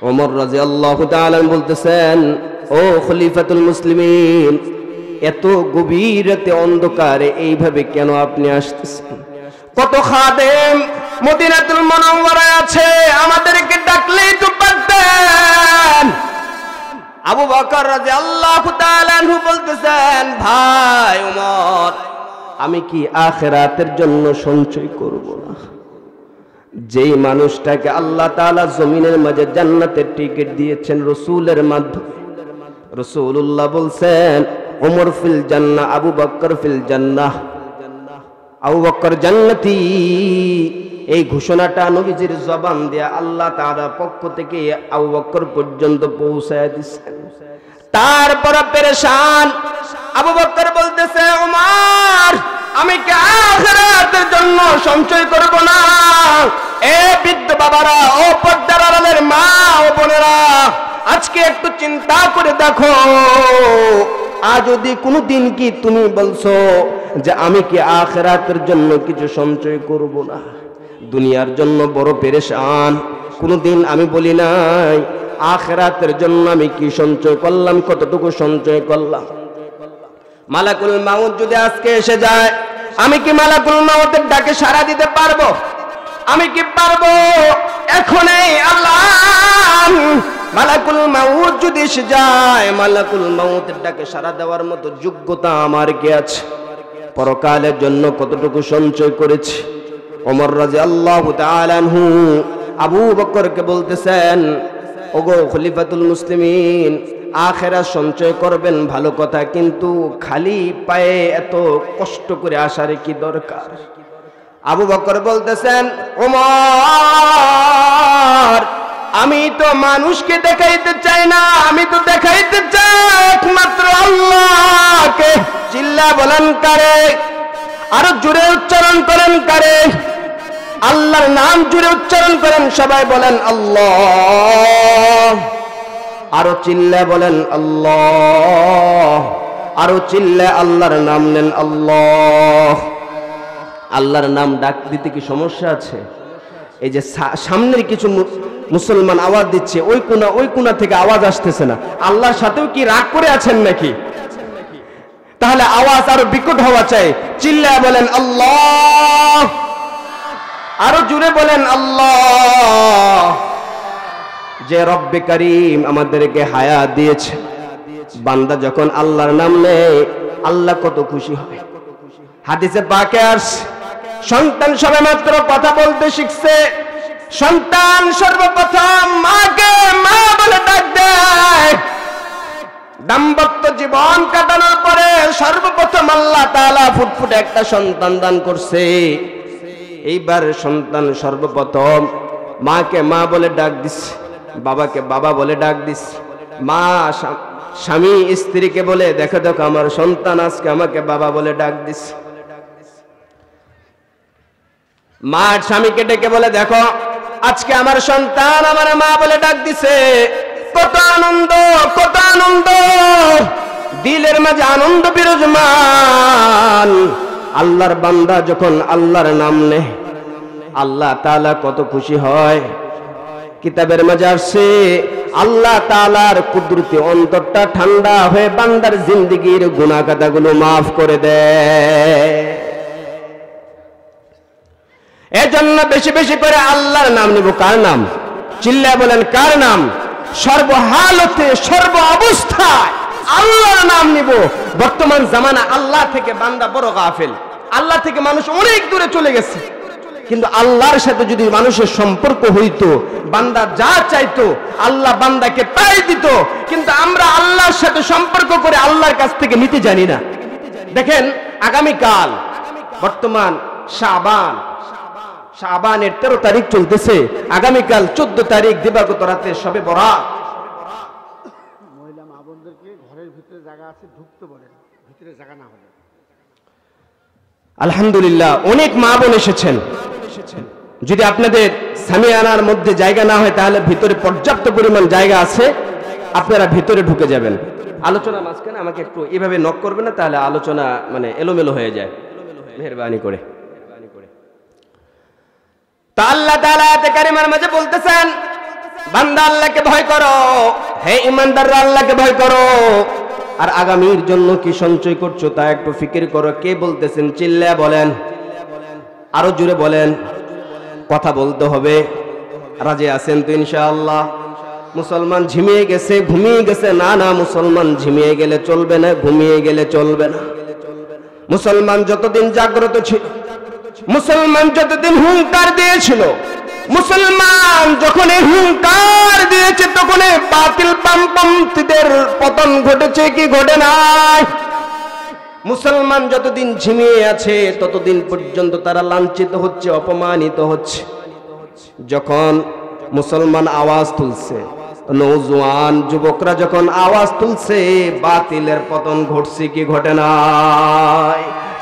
ওমর রাদিয়াল্লাহু তাআলা বলতেছেন, ও খলিফাতুল মুসলিমিন, এত গভীর রাতে অন্ধকারে এইভাবে কেন আপনি আসতেছেন? কত খাদেম মদিনাতুল মুনাওয়ারায় আছে, আমাদেরকে ডাকলেই তো পারতেন। আবু বকর রাদিয়াল্লাহু তাআলা আনহু বলতেছেন, ভাই ওমর, আমি কি আখিরাতের জন্য সঞ্চয় করব না? যেই মানুষটাকে আল্লাহ তাআলা জমিনের মাঝে জান্নাতের টিকিট দিয়েছেন রাসূলের মাধ্যমে, রাসূলুল্লাহ বলছেন ওমর ফিল জান্নাহ, আবু বকর ফিল জান্নাহ, আবু বকর জান্নাতি, এই ঘোষণাটা নবীজির জবান দিয়ে আল্লাহ তাআলার পক্ষ থেকে আবু বকর পর্যন্ত পৌঁছায় দিয়েছেন। তারপর পেরেশান আবু বকর বলতেছে, ওমর, আমি কি আখিরাতের জন্য সঞ্চয় করব না? এ বৃদ্ধ বাবারা, ও পর্দার আড়ালের মা ও বোনেরা, আজকে একটু চিন্তা করে দেখো, আজ যদি কোনোদিন কি তুমি বলছো যে আমি কি আখিরাতের জন্য কিছু সঞ্চয় করব না? দুনিয়ার জন্য বড় পেরেশান, কোনোদিন আমি বলি নাই আখিরাতের জন্য আমি কি সঞ্চয় করলাম, কতটুকু সঞ্চয় করলাম। মালাকুল মাউত যদি আজকে এসে যায়, আমি কি মালাকুল মাউতের ডাকে সাড়া দিতে পারবো? আমি কি পারবো? এখনই আল্লাহ, মালাকুল মাউত যদি এসে যায়, মালাকুল মাউতের ডাকে সাড়া দেওয়ার মতো যোগ্যতা আমার কি আছে? পরকালের জন্য কতটুকু সঞ্চয় করেছি? ওমর রাদিয়াল্লাহু তাআলা আনহু আবু বকরকে বলতেছেন, ওগো খলিফাতুল মুসলিমিন, আখিরাত সঞ্চয় করবেন ভালো কথা, কিন্তু খালি পায়ে এত কষ্ট করে আসার কি দরকার? আবু বকর বলতেছেন, ওমর, আমি তো মানুষকে দেখাইতে চাই না, আমি তো দেখাইতে চাই একমাত্র আল্লাহকে। চিল্লা বলেন কারে? আরো জোরে উচ্চারণ করেন কারে? আল্লাহর নাম জোরে উচ্চারণ করেন, সবাই বলেন আল্লাহ। আরো চিল্লা বলেন আল্লাহ। আরো চিল্লা আল্লাহর নাম নেন আল্লাহ। আল্লাহর নাম ডাক দিতে কি সমস্যা আছে? এই যে সামনের কিছু মুসলমান আওয়াজ দিচ্ছে, ওই কোণা থেকে আওয়াজ আসতেছে না, আল্লাহর সাথেও কি রাগ করে আছেন নাকি? তাহলে আওয়াজ আরো বিকট হওয়া চাই। চিল্লা বলেন আল্লাহ। আরো জোরে বলেন আল্লাহ। যে রব্বে করিম আমাদেরকে হায়াত দিয়েছে, বান্দা যখন আল্লাহর নাম নেয় আল্লাহ কত খুশি হয়। হাদিসে পাকে আসছে, সন্তান সবেমাত্র কথা বলতে শিখছে, সন্তান সর্বপ্রথম মাকে মা বলে ডাক দেয়। দাম্পত্য জীবন কাটানোর পরে সর্বপ্রথম আল্লাহ তাআলা ফুটফুটে একটা সন্তান দান করছে। এইবার সন্তান সর্বপ্রথম মাকে মা বলে ডাক দিচ্ছে, বাবাকে বাবা বলে ডাক দিচ্ছে। মা স্বামী স্ত্রীকে বলে, দেখো দেখো আমার সন্তান আজকে আমাকে বাবা বলে ডাক দিচ্ছে। মা স্বামীকে ডেকে বলে, দেখো আজকে আমার সন্তান আমার মা বলে ডাক দিছে। কত আনন্দ, কত আনন্দ, দিলের মাঝে আনন্দ বিরাজমান। আল্লাহর বান্দা যখন আল্লাহর নাম নেয় আল্লাহ তাআলা কত খুশি হয়। কিতাবের মাঝে আসছে, আল্লাহ তাআলার কুদরতি অন্তরটা ঠান্ডা হয়ে বান্দার জিন্দেগীর গুনাহ কাটাগুলো মাফ করে দেয়। এজন্য বেশি বেশি করে আল্লাহর নাম নিব। কার নাম? চিল্লায় বলেন কার নাম? সর্বহালতে সর্ব অবস্থায় আল্লাহর নাম নিব। বর্তমান জামানা আল্লাহ থেকে বান্দা বড় গাফিল, আল্লাহ থেকে মানুষ অনেক দূরে চলে গেছে। কিন্তু আল্লাহর সাথে যদি মানুষের সম্পর্ক হইতো, বান্দা যা চাইতো আল্লাহ বান্দাকে তাই দিত। কিন্তু আমরা আল্লাহর সাথে সম্পর্ক করে আল্লাহর কাছ থেকে নিতে জানি না। দেখেন আগামীকাল বর্তমান শাবানের 13 তারিখ চলতেছে, আগামীকাল 14 তারিখ দিবাগত রাতে শবে বরাত। মহিলা মা বোনদেরকে ঘরের ভিতরে জায়গা আছে, ঢুকতে বলেন, ভিতরে জায়গা না হলে। আলহামদুলিল্লাহ অনেক মা বোন এসেছেন। যদি আপনাদের সামিয়ানার মধ্যে জায়গা না হয় তাহলে ভিতরে পর্যাপ্ত পরিমাণ জায়গা আছে, আপনারা ভিতরে ঢুকে যাবেন। আলোচনা মাঝখানে আমাকে একটু এভাবে নক করবেন না, তাহলে আলোচনা মানে এলোমেলো হয়ে যায়, মেহেরবানি করে। তা আল্লাহ তাআলা আয়াতে কারিমার মাঝে বলতেছেন, বান্দা আল্লাহকে ভয় করো, হে ঈমানদাররা আল্লাহকে ভয় করো, আর আগামীর জন্য কি সঞ্চয় করছো তা একটু ফিকির করো। কে বলতেছেন? চিল্লায়া বলেন, আরো জোরে বলেন, কথা বলতে হবে। রাজি আছেন তো ইনশাআল্লাহ? মুসলমান ঝিমিয়ে গেছে, ঘুমিয়ে গেছে? না না, মুসলমান ঝিমিয়ে গেলে চলবে না, ঘুমিয়ে গেলে চলবে না। মুসলমান যতদিন জাগ্রত ছিল, মুসলমান যতদিন হুঙ্কার দিয়েছিল, মুসলমান যখন হুঙ্কার দিয়েছে তখন বাতিল বামপন্থীদের পতন ঘটেছে কি ঘটে নাই? মুসলমান যতদিন ঝিমিয়ে আছে ততদিন পর্যন্ত তারা লাঞ্ছিত হচ্ছে, অপমানিত হচ্ছে। যখন মুসলমান আওয়াজ তুলছে, নওজোয়ান যুবকরা যখন আওয়াজ তুলছে, বাতিলের পতন ঘটছে কি ঘটে নাই?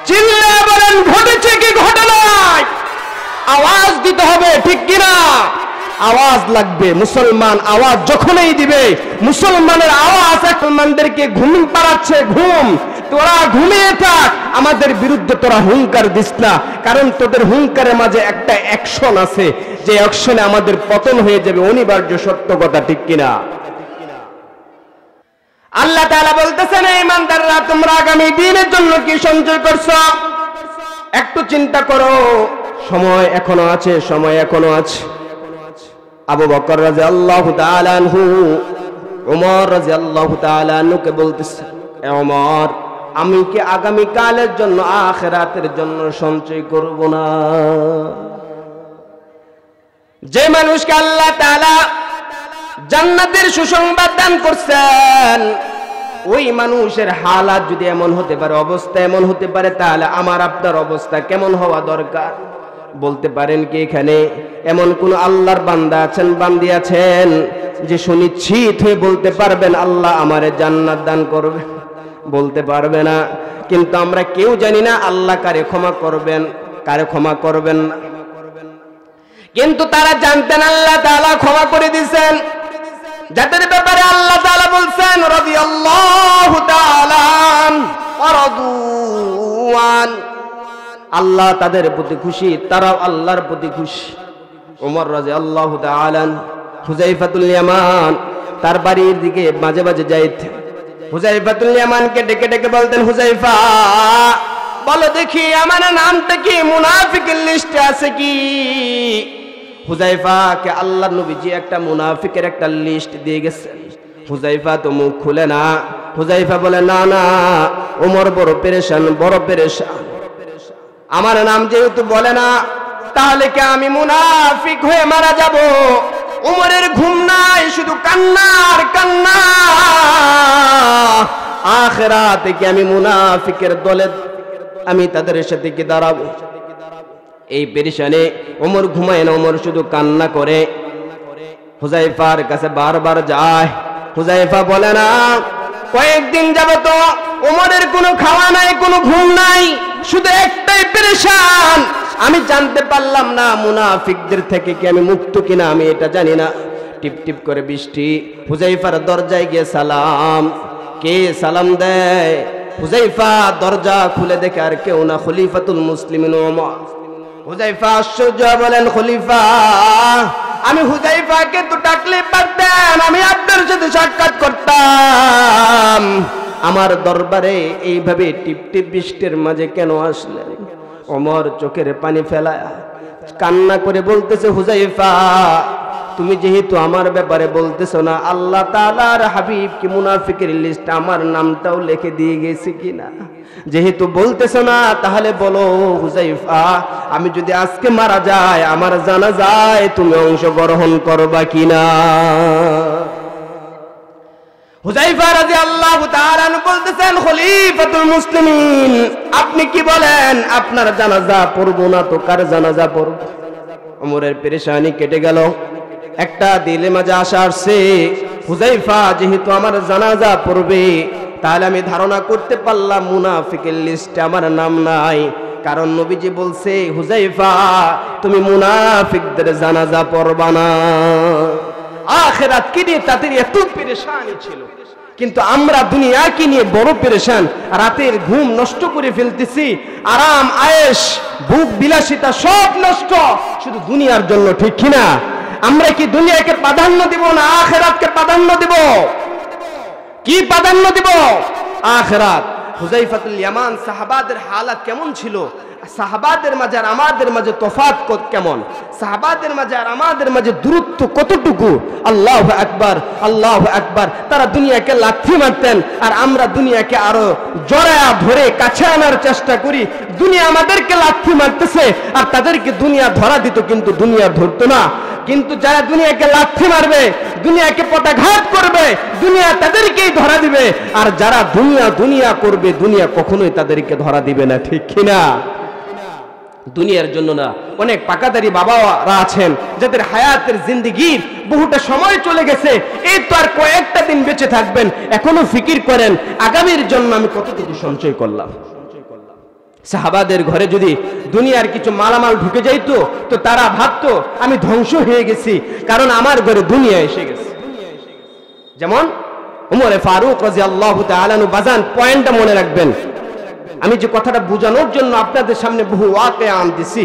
চিল্লায়া বলেন, ঘটেছে কি ঘটে নাই? আওয়াজ দিতে হবে, ঠিক কিনা? আওয়াজ লাগবে। মুসলমান আওয়াজ যখনই দিবে, মুসলমানের আওয়াজ মুসলমানদেরকে ঘুম পাড়াচ্ছে। ঘুম, তোরা ঘুমিয়ে থাক, আমাদের বিরুদ্ধে তোরা হুঙ্কার দিস না, কারণ তোদের হুঙ্কারের মাঝে একটা অ্যাকশন আছে, যে অ্যাকশনে আমাদের পতন হয়ে যাবে, অনিবার্য সত্য কথা, ঠিক কিনা? আল্লাহ তাআলা বলতেছেন, ইমানদাররা তোমরা আগামী দিনের জন্য কি সঞ্চয় করছো? একটু চিন্তা করো, সময় এখনো আছে, সময় এখনো আছে। আবু বকর রাদিয়াল্লাহু তাআলা আনহু ওমর রাদিয়াল্লাহু তাআলা আনহুকে বলতেছে, এ ওমর, আমি কি আগামী কালের জন্য, আখিরাতের জন্য সঞ্চয় করব না? যে মানুষকে আল্লাহ তাআলা জান্নাতের সুসংবাদ দান করছেন, ওই মানুষের হালাত যদি এমন হতে পারে, অবস্থা এমন হতে পারে, তাহলে আমার আপনার অবস্থা কেমন হওয়া দরকার? বলতে পারেন কি এখানে এমন কোন আল্লাহর বান্দা আছেন, বান্দি আছেন যে সুনিশ্চিত হয়ে বলতে পারবেন আল্লাহ আমারে জান্নাত দান করবে? বলতে পারবে না। কিন্তু আমরা কেউ জানি না আল্লাহ কারে ক্ষমা করবেন, কারে ক্ষমা করবেন না। কিন্তু তারা জানতেন আল্লাহ তাআলা ক্ষমা করে দিয়েছেন, যাদের ব্যাপারে আল্লাহ তাআলা বলছেন রাদিয়াল্লাহু তাআলা ওয়ারাদুআন, আল্লাহ তাদের প্রতি খুশি, তারাও আল্লাহর প্রতি খুশি। ওমর রাদিয়াল্লাহু তাআলা হুযায়ফাতুল ইয়ামান তার বাড়ির দিকে মাঝে মাঝে যাইতেন। হুযায়ফাতুল ইয়ামানকে ডেকে ডেকে বলতেন, হুযায়ফা বলো দেখি আমার নামটা কি মুনাফিকের লিস্টে আছে কি? হুযায়ফাকে আল্লাহর নবীজি একটা মুনাফিকের একটা লিস্ট দিয়ে গেছেন। হুযায়ফা তো মুখ খুলে না। হুযায়ফা বলে, না না, ওমর বড় পেরেশান, বড় পেরেশান। আমার নাম যেহেতু বলে না, তাহলে কি আমি মুনাফিক হয়ে মারা যাব? ওমরের ঘুম নাই, শুধু কান্নার কান্না। আখিরাতে কি আমি মুনাফিকের দলে আমি তাদের সাথে কি দাঁড়াবো? এই পেরেশানে ওমর ঘুমায় না, ওমর শুধু কান্না করে। হুযায়ফার কাছে বারবার যায়। হুযায়ফা বলে না, কয়েকদিন যাবত ওমরের কোনো খাওয়া নাই, কোনো ঘুম নাই, শুধু একটাই পেরেশান, আমি জানতে পারলাম না মুনাফিকদের থেকে কি আমি মুক্ত কিনা, আমি এটা জানি না। টিপ টিপ করে বৃষ্টি। হুযায়ফার দরজায় গিয়ে সালাম। কে সালাম দেয়? হুযায়ফা দরজা খুলে দেখে আর কেউ না, খলিফাতুল মুসলিমিন ওমর। হুযায়ফা আশ্চর্য বলেন, খলিফা, আমি হুযায়ফাকে তো ডাকলে পারতেন, আমি আপনার সাথে সাক্ষাৎ করতাম, আমার দরবারে এইভাবে টিপ টিপ বৃষ্টির মাঝে কেন আসলেন? ওমর চোখের পানি ফেলায় কান্না করে বলতেছে, হুযায়ফা তুমি যেহেতু আমার ব্যাপারে বলতেছো না, আল্লাহ তাআলার হাবিব কি মুনাফিকের লিস্ট আমার নামটাও লিখে দিয়ে গেছে কিনা? যেহেতু বলতেছো না, তাহলে বলো হুযায়ফা, আমি যদি আজকে মারা যায়, আমার জানাজায় তুমি অংশগ্রহণ করবা কিনা? হুযায়ফা রাদিয়াল্লাহু তাআলা বলতেছেন, খলিফাতুল মুসলিমিন, আপনি কি বলেন আপনার জানাজা পড়ব না তো কার জানাজা পড়ব? ওমরের পেরেশানি কেটে গেল। একটা দিলে মাঝে আশা আসছে, হুযায়ফা যেহেতু আমার জানাজা পড়বে, তাহলে আমি ধারণা করতে পারলাম মুনাফিকের লিস্টে আমার নাম নাই। কারণ নবীজি বলছে, হুযায়ফা তুমি মুনাফিকদের জানাজা পড়বা না। আখিরাত কি নিয়ে তাদের এত পেরেশানি ছিল, কিন্তু আমরা দুনিয়া কি নিয়ে বড় পেরেশান। রাতের ঘুম নষ্ট করে ফেলতেছি, আরাম আয়েশ ভোগ বিলাসিতা সব নষ্ট, শুধু দুনিয়ার জন্য, ঠিক কিনা? আমরা কি দুনিয়াকে প্রাধান্য দিব না আখিরাতকে প্রাধান্য দিব? কি প্রাধান্য দিব? আখিরাত। হুযায়ফাতুল ইয়ামান সাহাবাদের হালাত কেমন ছিল, সাহাবাদের মাঝে আর আমাদের মাঝে তফাৎ কেমন, সাহাবাদের মাঝে আর আমাদের মাঝে দূরত্ব কতটুকু। আল্লাহু আকবার, আল্লাহু আকবার। তারা দুনিয়াকে লাথি মারতেন, আর আমরা দুনিয়াকে আরো জড়ায়া ধরে কাছে আনার চেষ্টা করি। দুনিয়া আমাদেরকে লাথি মারতেছে, আর তাদেরকে দুনিয়া ধরা দিত, কিন্তু দুনিয়া ধরতো না। কিন্তু যারা দুনিয়াকে লাথি মারবে, দুনিয়াকে পটাঘাত করবে, দুনিয়া তাদেরকেই ধরা দিবে। আর যারা দুনিয়া দুনিয়া করবে, দুনিয়া কখনোই তাদেরকে ধরা দিবে না, ঠিক কিনা? দুনিয়ার জন্য না। অনেক পাকাদারি বাবারা আছেন যাদের হায়াতের জিন্দেগির বহুটা সময় চলে গেছে, এই তো আর কয়েকটা দিন বেঁচে থাকবেন, এখনো ফিকির করেন আগামীর জন্য আমি কতটুকু সঞ্চয় করলাম। সাহাবাদের ঘরে যদি দুনিয়ার কিছু মালামাল ঢুকে যাইতো, তো তারা ভাবতো আমি ধ্বংস হয়ে গেছি, কারণ আমার ঘরে দুনিয়া এসে গেছে। যেমন উমরে ফারুক রাদিয়াল্লাহু তাআলা আনহু, বাজান পয়েন্টটা মনে রাখবেন, আমি যে কথাটা বোঝানোর জন্য আপনাদের সামনে বহু ওয়াকিয়া আনতেছি।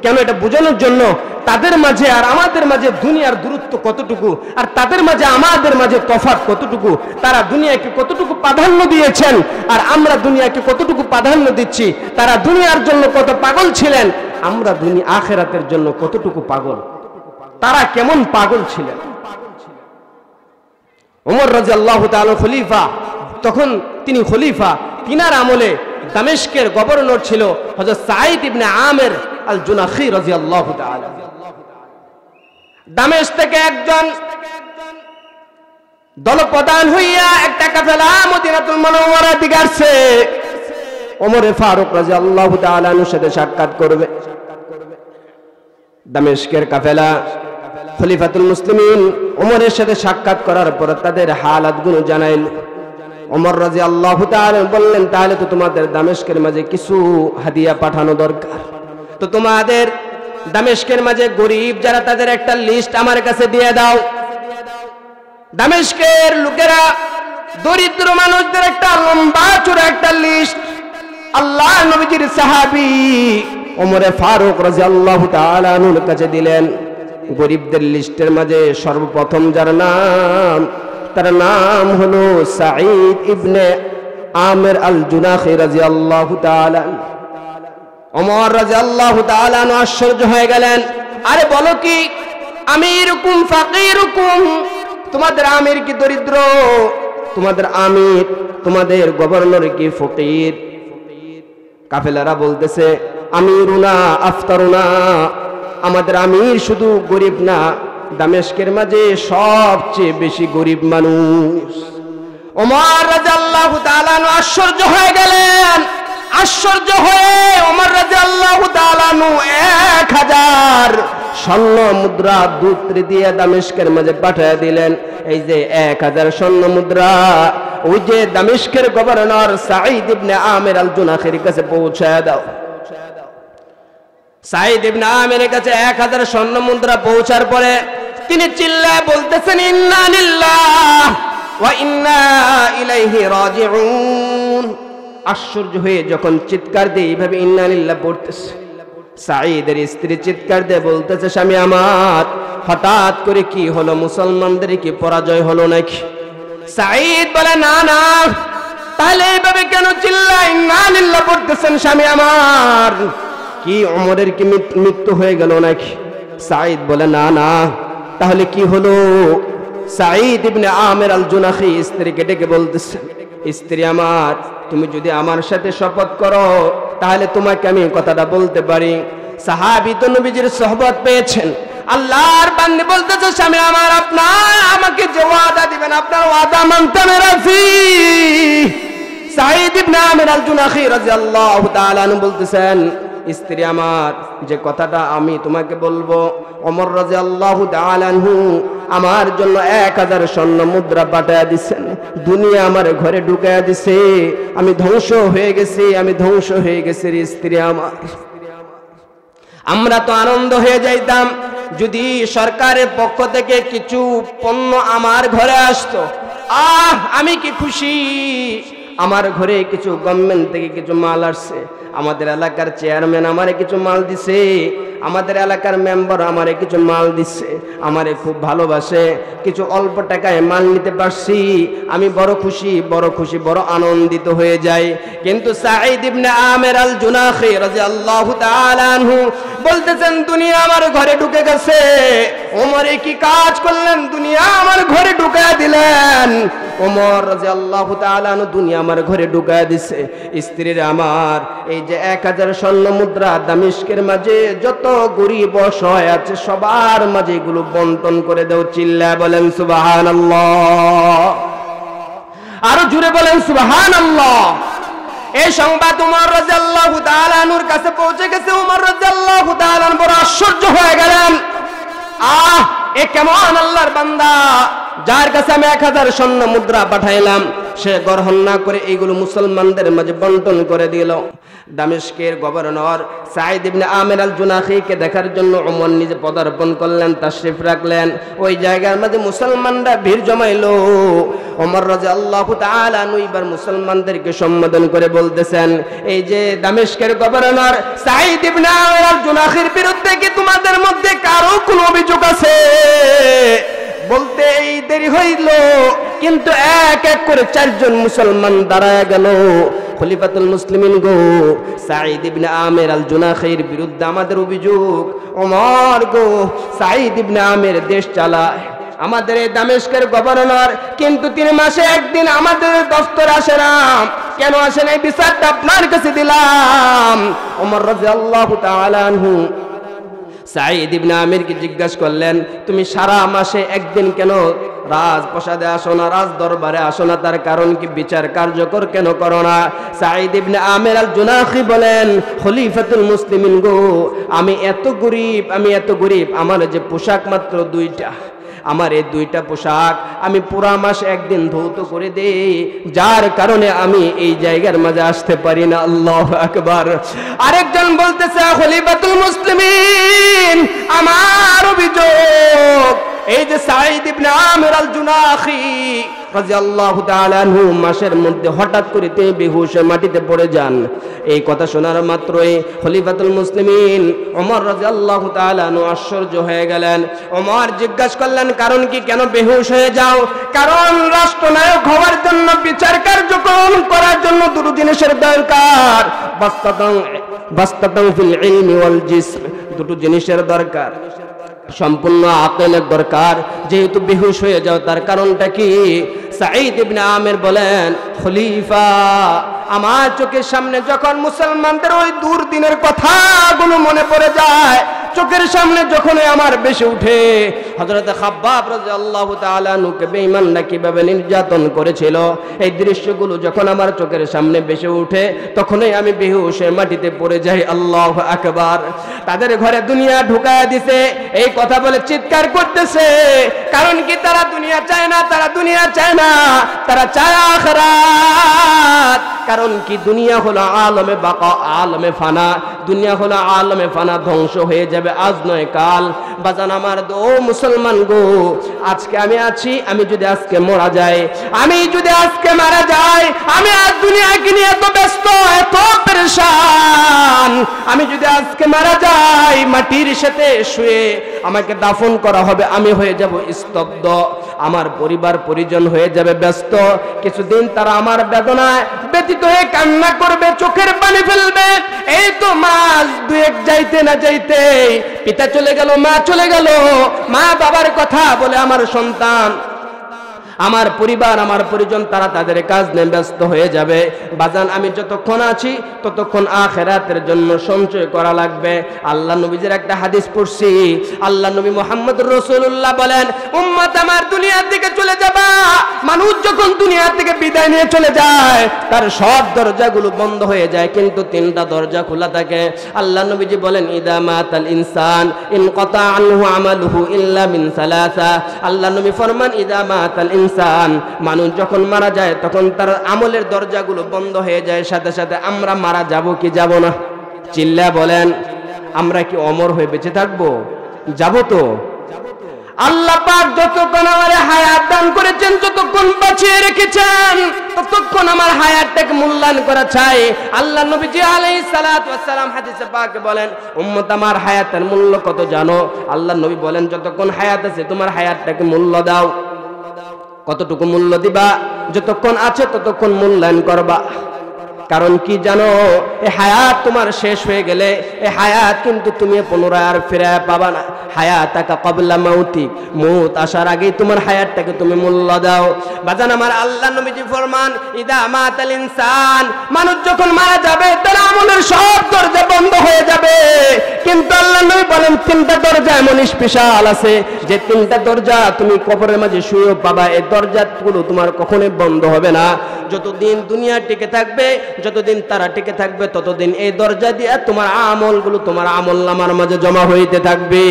কেন? এটা বোঝানোর জন্য তাদের মাঝে আর আমাদের মাঝে দুনিয়ার দূরত্ব কতটুকু, আর তাদের মাঝে আমাদের মাঝে তফাৎ কতটুকু। তারা দুনিয়াকে কতটুকু প্রাধান্য দিয়েছেন আর আমরা দুনিয়াকে কতটুকু প্রাধান্য দিচ্ছি। তারা দুনিয়ার জন্য কত পাগল ছিলেন, আমরা আখিরাতের জন্য কতটুকু পাগল। তারা কেমন পাগল ছিলেন। ওমর রাদিয়াল্লাহু তাআলা খলিফা, তখন তিনি খলিফা, তিনার আমলে দামেস্কের গভর্নর ছিল হযরত সাঈদ ইবনে আমের আল জুনাখি রাদিয়াল্লাহু তাআলা। দামেস্ক থেকে একজন দলপ্রধান হইয়া একটা কাফেলা মদিনাতুল মুনাওয়ারার দিকে আসছে। ওমর ফারুক রাদিয়াল্লাহু তাআলা আনহুর সাথে সাক্ষাৎ করবে। দামেস্কের কাফেলা খলিফাতুল মুসলিমিন ওমরের সাথে সাক্ষাৎ করার পর তাদের হালাতগুলো জানাইল। ওমর রাদিয়াল্লাহু তাআলা বললেন, তাহলে তো তোমাদের দামেস্কের মাঝে কিছু হাদিয়া পাঠানো দরকার। তো তোমাদের দামেস্কের মাঝে গরিব যারা, তাদের একটা লিস্ট আমার কাছে দিয়ে দাও। দামেস্কের লোকেরা দরিদ্র মানুষদের একটা লম্বা চূড়া একটা লিস্ট আল্লাহ নবীজির সাহাবী ওমর ফারুক রাদিয়াল্লাহু তাআলা আনহুর কাছে দিলেন। গরিবদের লিস্টের মাঝে সর্বপ্রথম যার নাম, তার নাম হলো সাঈদ ইবনে আমের আল জুনাখি রাদিয়াল্লাহু তাআলা। ওমর রাদিয়াল্লাহু তাআলা আশ্চর্য হয়ে গেলেন, আরে বলো কি, আমিরুকুম ফাকিরুকুম, তোমাদের আমির কি দরিদ্র? তোমাদের আমির, তোমাদের গভর্নর কি ফকির? কাফেলারা বলতেছে, আমিরুনা আফতারুনা, আমাদের আমির শুধু গরিব না, দামেস্কের মাঝে সবচেয়ে বেশি গরিব মানুষ। ওমর রাদিয়াল্লাহু তাআলা আশ্চর্য হয়ে গেলেন। আশ্চর্য হয়ে ওমর রাদিয়াল্লাহু তাআলা 1000 স্বর্ণ মুদ্রা দূত দিয়ে দামেস্কের মাঝে পাঠিয়ে দিলেন। এই যে 1000 স্বর্ণ মুদ্রা ওই যে দামেস্কের গভর্নর সাঈদ ইবনে আমের আল জুনাখির কাছে পৌঁছায় দাও। সাঈদ ইবনে আমের কাছে 1000 স্বর্ণ মুদ্রা পৌঁছার পরে তিনি চিল্লায় বলতেছেন, ইন্না লিল্লাহ ওয়া ইন্না ইলাইহি রাজিউন। আশ্চর্য হয়ে যখন চিৎকার দিয়ে এইভাবে ইন্না লিল্লাহ পড়তেছে, সাঈদের স্ত্রী চিৎকার দিয়ে বলতেছে, স্বামী আমার, হঠাৎ করে কি হলো? মুসলমানদের কি পরাজয় হলো নাকি? সাঈদ বলে, না না, তাহলে এইভাবে কেন চিল্লায় ইন্না লিল্লাহ পড়তেছেন স্বামী আমার? কি ওমরের কি মৃত্যু হয়ে গেল নাকি? সাঈদ বলে, না না, তাহলে কি হলো? সাঈদ ইবনে আমের আল জুনাখি স্ত্রীকে ডেকে বলতেছেন, স্ত্রী আমার, তুমি যদি আমার সাথে শপথ করো তাহলে তোমাকে আমি কথাটা বলতে পারি। সাহাবী তো নবীজির সোহবত পেয়েছেন। আল্লাহর বান্দা বলতেছে, স্বামী আমার, আপনার আমাকে যে ওয়াদা দিবেন আপনার ওয়াদা মানতে আমি রাজি। সাঈদ ইবনে আমের আল জুনাখি রাদিয়াল্লাহু তাআলা আনহু বলতেছেন, স্ত্রী আমার, যে কথাটা আমি তোমাকে বলবো, ওমর রাদিয়াল্লাহু তাআলা আনহু আমার জন্য 1000 স্বর্ণ মুদ্রা পাঠায়া দিছেন, দুনিয়া আমার ঘরে ঢুকায়া দিছে, আমি ধ্বংস হয়ে গেছি, আমি ধ্বংস হয়ে গেছি রে স্ত্রী আমার। আমরা তো আনন্দ হয়ে যাইতাম যদি সরকারের পক্ষ থেকে কিছু পণ্য আমার ঘরে আসতো। আমি কি খুশি, আমার ঘরে কিছু গভর্নমেন্ট থেকে কিছু মাল আসছে, আমাদের এলাকার চেয়ারম্যান আমারে কিছু মাল দিছে, আমাদের এলাকার মেম্বার আমারে কিছু মাল দিচ্ছে, আমারে খুব ভালোবাসে, কিছু অল্প টাকায় মাল নিতে পারছি, আমি বড় খুশি, বড় খুশি, বড় আনন্দিত হয়ে যাই। কিন্তু সাঈদ ইবনে আমের আল জুনাখি রাদিয়াল্লাহু তাআলা আনহু বলতেছেন, দুনিয়া আমার ঘরে ঢুকে গেছে। ওমরে কি কাজ করলেন? দুনিয়া আমার ঘরে ঢুকায় দিলেন। ওমর রাদিয়াল্লাহু তাআলা আনহু দুনিয়া আমার ঘরে ঢুকায় দিছে। স্ত্রীর আমার, এই যে 1000 স্বর্ণ মুদ্রা দামেস্কের মাঝে যত গরিব অসহায় আছে সবার মাঝে এগুলো বন্টন করে দাও। চিল্লায় বলেন সুবহানাল্লাহ, আরো জোরে বলেন সুবহানাল্লাহ। এই সংবাদ ওমর রাদিয়াল্লাহু তাআলা আনহুর কাছে পৌঁছে গেছে। ওমর রাদিয়াল্লাহু তাআলা বড় আশ্চর্য হয়ে গেলেন। এ কেমন আল্লাহর বান্দা যার কাছে আমি 1000 স্বর্ণ মুদ্রা পাঠাইলাম, সে গ্রহণ না করে এইগুলো মুসলমানদের মাঝে বন্টন করে দিল। দামেস্কের গভর্নর সাঈদ ইবনে আমির আল জুনাখিকে দেখার জন্য ওমর নিজে পদার্পণ করলেন, তাশরিফ রাখলেন। ওই জায়গার মাঝে মুসলমানরা ভিড় জমাইলো। ওমর রাদিয়াল্লাহু তাআলা আনহু এবার মুসলমানদেরকে সম্বোধন করে বলতেছেন, এই যে দামেস্কের গভর্নর সাঈদ ইবনে আমির আল জুনাখির বিরুদ্ধে কি তোমাদের মধ্যে কারো কোনো অভিযোগ আছে? বলতে এই দেরি হইল, কিন্তু এক এক করে চারজন মুসলমান দাঁড়ায় গেল। খলিফাতুল মুসলিমিন গো, সাঈদ ইবনে আমির আল জুনাখির বিরুদ্ধে আমাদের অভিযোগ। ওমর গো, সাঈদ ইবনে আমির দেশ চালায়, আমাদের এই দামেস্কের গভর্নর, কিন্তু 3 মাসে একদিন আমাদের দফতর আসে না। কেন আসেন এই বিচারটা আপনার কাছে দিলাম। ওমর রাদিয়াল্লাহু তাআলা আনহু সাঈদ ইবনে আমিরকে জিজ্ঞাসা করলেন, তুমি সারা মাসে একদিন কেন রাজপ্রাসাদে আসো না, রাজ দরবারে আসো না? তার কারণ কি? বিচার কার্যকর কেন করো না? সাঈদ ইবনে আমির আল জুনাখি বলেন, খলিফাতুল মুসলিমিন গো, আমি এত গরিব, আমার যে পোশাক মাত্র 2টা, আমার এই 2টা পোশাক আমি পুরা মাস একদিন ধৌত করে দেই, যার কারণে আমি এই জায়গার মাঝে আসতে পারি না। আল্লাহু আকবার। আরেকজন বলতেছে, খলিফাতুল মুসলিমিন, আমার অভিযোগ এই যে সাঈদ ইবনে আমির আল জুনাখি রাদিয়াল্লাহু তাআলা আনহু মাসের মধ্যে হঠাৎ করে তিনি বেহুশ হয়ে মাটিতে পড়ে যান। এই কথা শোনার মাত্রই খলিফাতুল মুসলিমিন ওমর রাদিয়াল্লাহু তাআলা আনহু আশ্চর্য হয়ে গেলেন। ওমর জিজ্ঞাসা করলেন, কারণ কি? কেন বেহুশ হয়ে যাও? কারণ রাষ্ট্রনায়ক হওয়ার জন্য, বিচার কার্যক্রম করার জন্য 2 জিনিসের দরকার। বাস্তাতান ফিল ইলমি ওয়াল জিসম, 2 জিনিসের দরকার। সম্পূর্ণ আকলের দরকার। যেহেতু বেহুশ হয়ে যাও, তার কারণটা কি? সাঈদ ইবনে আমির বলেন, খলিফা, আমার চোখের সামনে যখন মুসলমানদের ওই দুর্দিনের কথাগুলো মনে পড়ে যায়, চোখের সামনে যখনই আমার বেশি উঠে, হযরত খাব্বাব রাদিয়াল্লাহু তাআলা আনহুকে বেঈমানরা কিভাবে নির্যাতন করেছিল, এই দৃশ্যগুলো যখন আমার চোখের সামনে বেশি উঠে, তখনই আমি বেহুশ হয়ে মাটিতে পড়ে যাই। আল্লাহু আকবার। তাদের ঘরে দুনিয়া ঢুকায়া দিছে, এই কথা বলে চিৎকার করতেছে। কারণ কি? তারা দুনিয়া চায় না, তারা দুনিয়া চায় না, তারা চায় আখিরাত। কারণ কি? দুনিয়া হলো আলমে বাকা, আলমে ফানা। দুনিয়া হলো আলমে ফানা, ধ্বংস হয়ে যাবে আজ নয় কাল। বাজান আমার দো মুসলমান গো, আজকে আমি আছি, আমি যদি আজকে মারা যাই, আমি আজ দুনিয়াকে নিয়ে এত ব্যস্ত, এত পেরেশান, আমি যদি আজকে মারা যাই, মাটির সাথে শুয়ে আমাকে দাফন করা হবে, আমি হয়ে যাব স্তব্ধ, আমার পরিবার পরিজন হয়ে যাবে ব্যস্ত। কিছুদিন তারা আমার বেদনায় ব্যতীত হয়ে কান্না করবে, চোখের পানি ফেলবে। এই তো মাস 2-1 যাইতে না যাইতে পিতা চলে গেল, মা চলে গেল। মা বাবার কথা বলে আমার সন্তান, আমার পরিবার, আমার পরিজন, তারা তাদের কাজ নিয়ে ব্যস্ত হয়ে যাবে। বাজান, আমি যতক্ষণ আছি ততক্ষণ আখিরাতের জন্য সঞ্চয় করা লাগবে। আল্লাহ নবীর একটা হাদিস পড়ছি, আল্লাহ নবী মুহাম্মদুর রাসূলুল্লাহ বলেন, উম্মত আমার দুনিয়া থেকে চলে যাবা। মানুষ যখন দুনিয়া থেকে বিদায় নিয়ে চলে যায়, তার সব দরজাগুলো বন্ধ হয়ে যায়, কিন্তু 3টা দরজা খোলা থাকে। আল্লাহ নবীজি বলেন, ইদা মাতাল ইনসান ইনকাতা আনহু আমালুহু ইল্লা মিন সালাসা। আল্লাহ নবী ফরমান, ইদা মাতাল ইনসান, মানুষ যখন মারা যায় তখন তার আমলের দরজাগুলো বন্ধ হয়ে যায়। সাথে সাথে আমরা মারা যাব কি যাব না? চিল্লা বলেন, আমরা কি অমর হয়ে বেঁচে থাকবো? যাব তো। আল্লাহ পাক যতক্ষণ আমার হায়াত দান করেছেন, যতক্ষণ বাঁচিয়ে রেখেছেন, ততক্ষণ আমার হায়াতটাকে মূল্যায়ন করা চাই। আল্লাহ নবীজি আলাইহিস সালাতু ওয়াস সালাম হাদিসে পাকে বলেন, উম্মত আমার হায়াতের মূল্য কত জানো? আল্লাহ নবী বলেন, যতক্ষণ হায়াত আছে তোমার হায়াতটাকে মূল্য দাও। কতটুকু মূল্য দিবা? যতক্ষণ আছে ততক্ষণ মূল্যায়ন করবা। কারণ কি জানো? এই হায়াত তোমার শেষ হয়ে গেলে এই হায়াত কিন্তু তুমি পুনরায় আর ফিরে পাবা না। হায়াতাকা ক্বাবলা মাউতিক, মউত আসার আগেই তোমার হায়াতটাকে তুমি মূল্য দাও। বাজান আমার, আল্লাহ নবীজি ফরমান, ইদা মাতাল ইনসান, মানুষ যখন মারা যাবে তার আমলের সব দরজা বন্ধ হয়ে যাবে। কিন্তু আল্লাহ নবী বলেন, 3টা দরজা এমন স্পেশাল আছে যে 3টা দরজা তুমি কবরের মাঝে শুয়েও পাবা। এই দরজাগুলো তোমার কখনোই বন্ধ হবে না। যতদিন দুনিয়া টিকে থাকবে, যতদিন তারা টিকে থাকবে, ততদিন এই দরজা দিয়ে তোমার আমলগুলো তোমার আমলনামার মাঝে জমা হইতে থাকবে।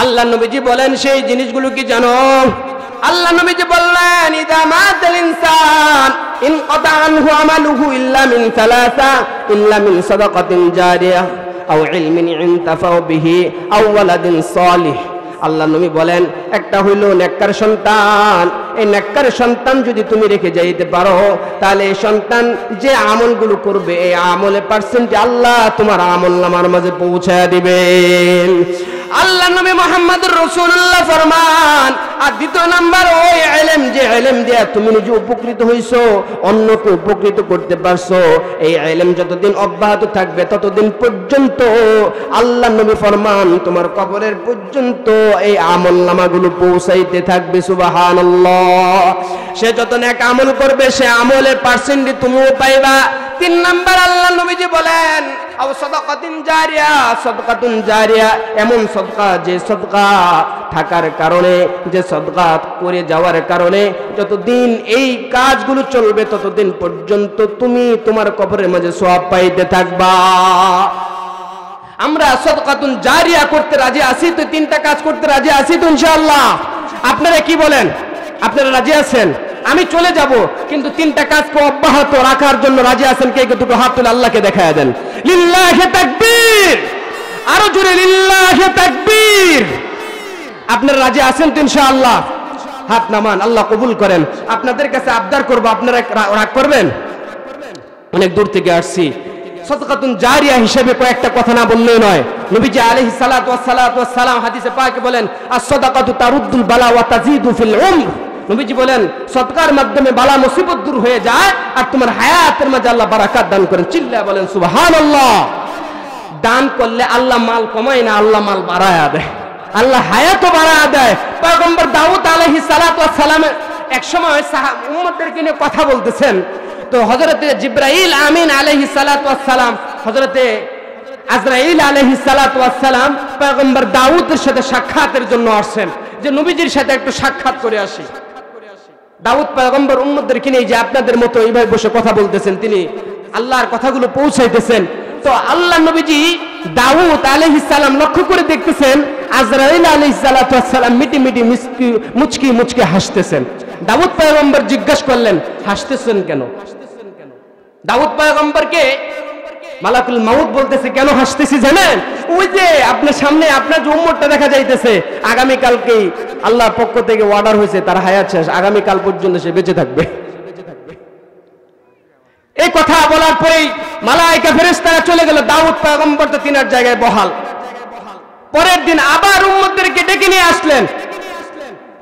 আল্লাহ নবীজি বলেন, সেই জিনিসগুলো কি জানো? আল্লাহ নবীজি বললেন ইদা মাতাল ইনসান ইনকাতা আনহু আমালুহু ইল্লা মিন সালাসা ইল্লা মিন সাদাকাতিন জারিয়াহ আও ইলমিন ইনতাফাউ বিহি আও ওয়ালাদিন সালিহ। আল্লাহ নবী বলেন একটা হইল নেককার সন্তান, এই নেককার সন্তান যদি তুমি রেখে যাইতে পারো তাহলে এই সন্তান যে আমলগুলো করবে এই আমলের পার্সেন্টে আল্লাহ তোমার আমলনামার মাঝে পৌঁছায় দিবেন। আল্লাহ নবী মুহাম্মদুর রাসূলুল্লাহ ফরমান। আর দ্বিতীয় নাম্বার ওই ইলম, যে ইলম দিয়ে তুমি নিজে উপকৃত হইছো, অন্যকে উপকৃত করতে পারছো, এই ইলম যতদিন অব্যাহত থাকবে ততদিন পর্যন্ত আল্লাহ নবী ফরমান তোমার কবরের পর্যন্ত এই আমলনামাগুলো পৌঁছাইতে থাকবে। সুবহানাল্লাহ। সে যত নেক আমল করবে সে আমলের পার্সেন্ট তুমিও পাইবা। 3 নাম্বার আল্লাহ নবীজি বলেন আও সাদাকাতুন জারিয়া, সাদাকাতুন জারিয়া এমন সদকা যে সদকা থাকার কারণে, যে সদকা করে যাওয়ার কারণে যতদিন এই কাজগুলো চলবে ততদিন পর্যন্ত তুমি তোমার কবরের মাঝে সওয়াব পাইতে থাকবা। আমরা সাদাকাতুন জারিয়া করতে রাজি আছি তো, 3টা কাজ করতে রাজি আছি তো ইনশাআল্লাহ। আপনারা কি বলেন? আপনারা রাজি আছেন? আমি চলে যাব কিন্তু 3টা কাজকে অব্যাহত রাখার জন্য রাজি আছেন? কে কে দুটো হাত তুলে আল্লাহকে দেখায় দেন। লিল্লাহি তাকবীর, আরো জোরে লিল্লাহি তাকবীর। আপনারা রাজি আছেন তো ইনশাআল্লাহ? হাত নামান, আল্লাহ কবুল করেন। আপনাদের কাছে আবদার করব, আপনারা রাগ করবেন? অনেক দূর থেকে আসছি, সাদাকাতুন জারিয়া হিসেবে কয়েকটা কথা না বললেই নয়। নবীজি আলাইহিস সালাতু ওয়াস সালাম হাদিসে পাকে বলেন আস-সাদাকাতু তারুদ্দুল বালা ওয়া তাজিদু ফিল উমর। নবীজি বলেন সদকার মাধ্যমে বালা মুসিবত দূর হয়ে যায় আর তোমার হায়াতের মাঝে আল্লাহ বারাকাত দান করেন। চিল্লায়া বলেন সুবহানাল্লাহ। দান করলে আল্লাহ মাল কমায় না, আল্লাহ মাল বাড়ায়া দেয়, আল্লাহ হায়াতও বাড়ায়া দেয়। পয়গম্বর দাউদ আলাইহিস সালাতু ওয়াস সালাম এক সময় উম্মতদেরকে নিয়ে কথা বলতেছেন, তো হযরতে জিবরাইল আমিন আলাইহিস সালাতু ওয়াস সালাম, হযরতে আজরাইল আলাইহিস সালাতু ওয়াস সালাম পয়গম্বর দাউদের সাথে সাক্ষাতের জন্য আসেন, যে নবীজির সাথে একটু সাক্ষাৎ করে আসি। দাউদ পয়গম্বর উম্মতদেরকে নিয়ে যে আপনাদের মতো এইভাবে বসে কথা বলতেছেন, তিনি আল্লাহর কথাগুলো পৌঁছাইতেছেন। তো আল্লাহ নবীজি দাউদ আলাইহিস সালাম লক্ষ্য করে দেখতেছেন আজরাইল আলাইহিস সালাতু ওয়াস সালাম মিটি মিটি মুচকি মুচকি হাসতেছেন। দাউদ পয়গম্বর জিজ্ঞাসা করলেন হাসতেছেন কেন? দাউদ পয়গম্বরকে মালাকুল মাউত বলতেছে কেন হাসতেছি জানেন? ওই যে আপনার সামনে আপনার যে উম্মতটা দেখা যাইতেছে, আগামী কালকেই আল্লাহর পক্ষ থেকে অর্ডার হয়েছে তার হায়াত শেষ, আগামী কাল পর্যন্ত সে বেঁচে থাকবে। এই কথা বলার পরেই মালায়েকা ফেরেশতারা চলে গেল। দাউদ পয়গম্বর তো তিনার জায়গায় বহাল। পরের দিন আবার উম্মতদেরকে ডেকে নিয়ে আসলেন।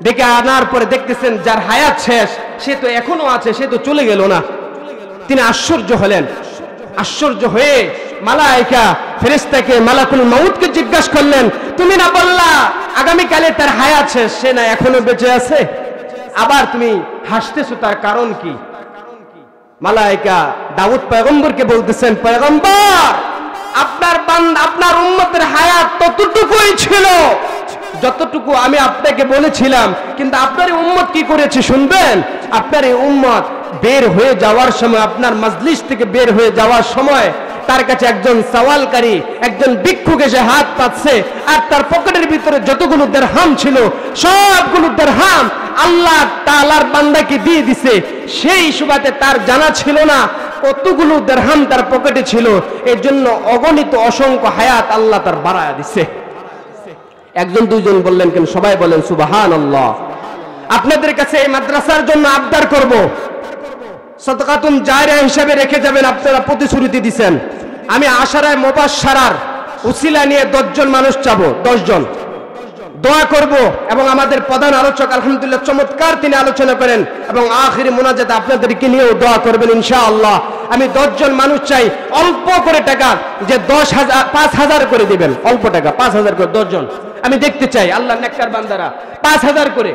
ডেকে আনার পরে দেখতেছেন যার হায়াত শেষ সে তো এখনো আছে, সে তো চলে গেল না। তিনি আশ্চর্য হলেন। আশ্চর্য হয়ে মালায়েকা ফেরেশতাকে মালাকুল মাউতকে জিজ্ঞাসা করলেন তুমি না বললা আগামী কালে তার হায়াত শেষ, সে না এখনো বেঁচে আছে, আবার তুমি হাসতেছো, তার কারণ কি? মালায়েকা দাউদ পয়গম্বরকে বলতেছেন পয়গম্বর আপনার বান্দা আপনার উম্মতের হায়াত ততটুকুই ছিল যতটুকু আমি আপনাকে বলেছিলাম, কিন্তু আপনার এই উম্মত কি করেছে শুনবেন? আপনার এই উম্মত বের হয়ে যাওয়ার সময়, আপনার মজলিস থেকে বের হয়ে যাওয়ার সময় তার কাছে একজন সওয়ালকারী, একজন ভিক্ষুক এসে হাত পাতছে আর তার পকেটের ভিতরে যতগুলো দিরহাম ছিল সবগুলো দিরহাম আল্লাহ তাআলার বান্দাকে দিয়ে দিছে। সেই সুবাদে তার জানা ছিল না কতগুলো দিরহাম তার পকেটে ছিল, এর জন্য অগণিত অসংখ্য হায়াত আল্লাহ তার বাড়ায়া দিছে। একজন দুইজন বললেন কেন? সবাই বলেন সুবহানাল্লাহ। আপনাদের কাছে এই মাদ্রাসার জন্য আবদার করব, সাদাকাতুন জারিয়া হিসেবে রেখে যাবেন। আপনারা প্রতিশ্রুতি দিবেন। আমি আশারায়ে মুবাশশারার উসিলা নিয়ে 10 জন মানুষ চাবো, 10 জন দোয়া করব। এবং আমাদের প্রধান আলোচক আলহামদুলিল্লাহ চমৎকার তিনি আলোচনা করেন এবং আখিরি মুনাজাত আপনাদেরকে নিয়েও দোয়া করবেন ইনশাআল্লাহ। আমি 10 জন মানুষ চাই, অল্প করে টাকা, যে 5,000 করে দিবেন, অল্প টাকা 5,000 করে 10 জন আমি দেখতে চাই। আল্লাহ নেককার বান্দারা 5,000 করে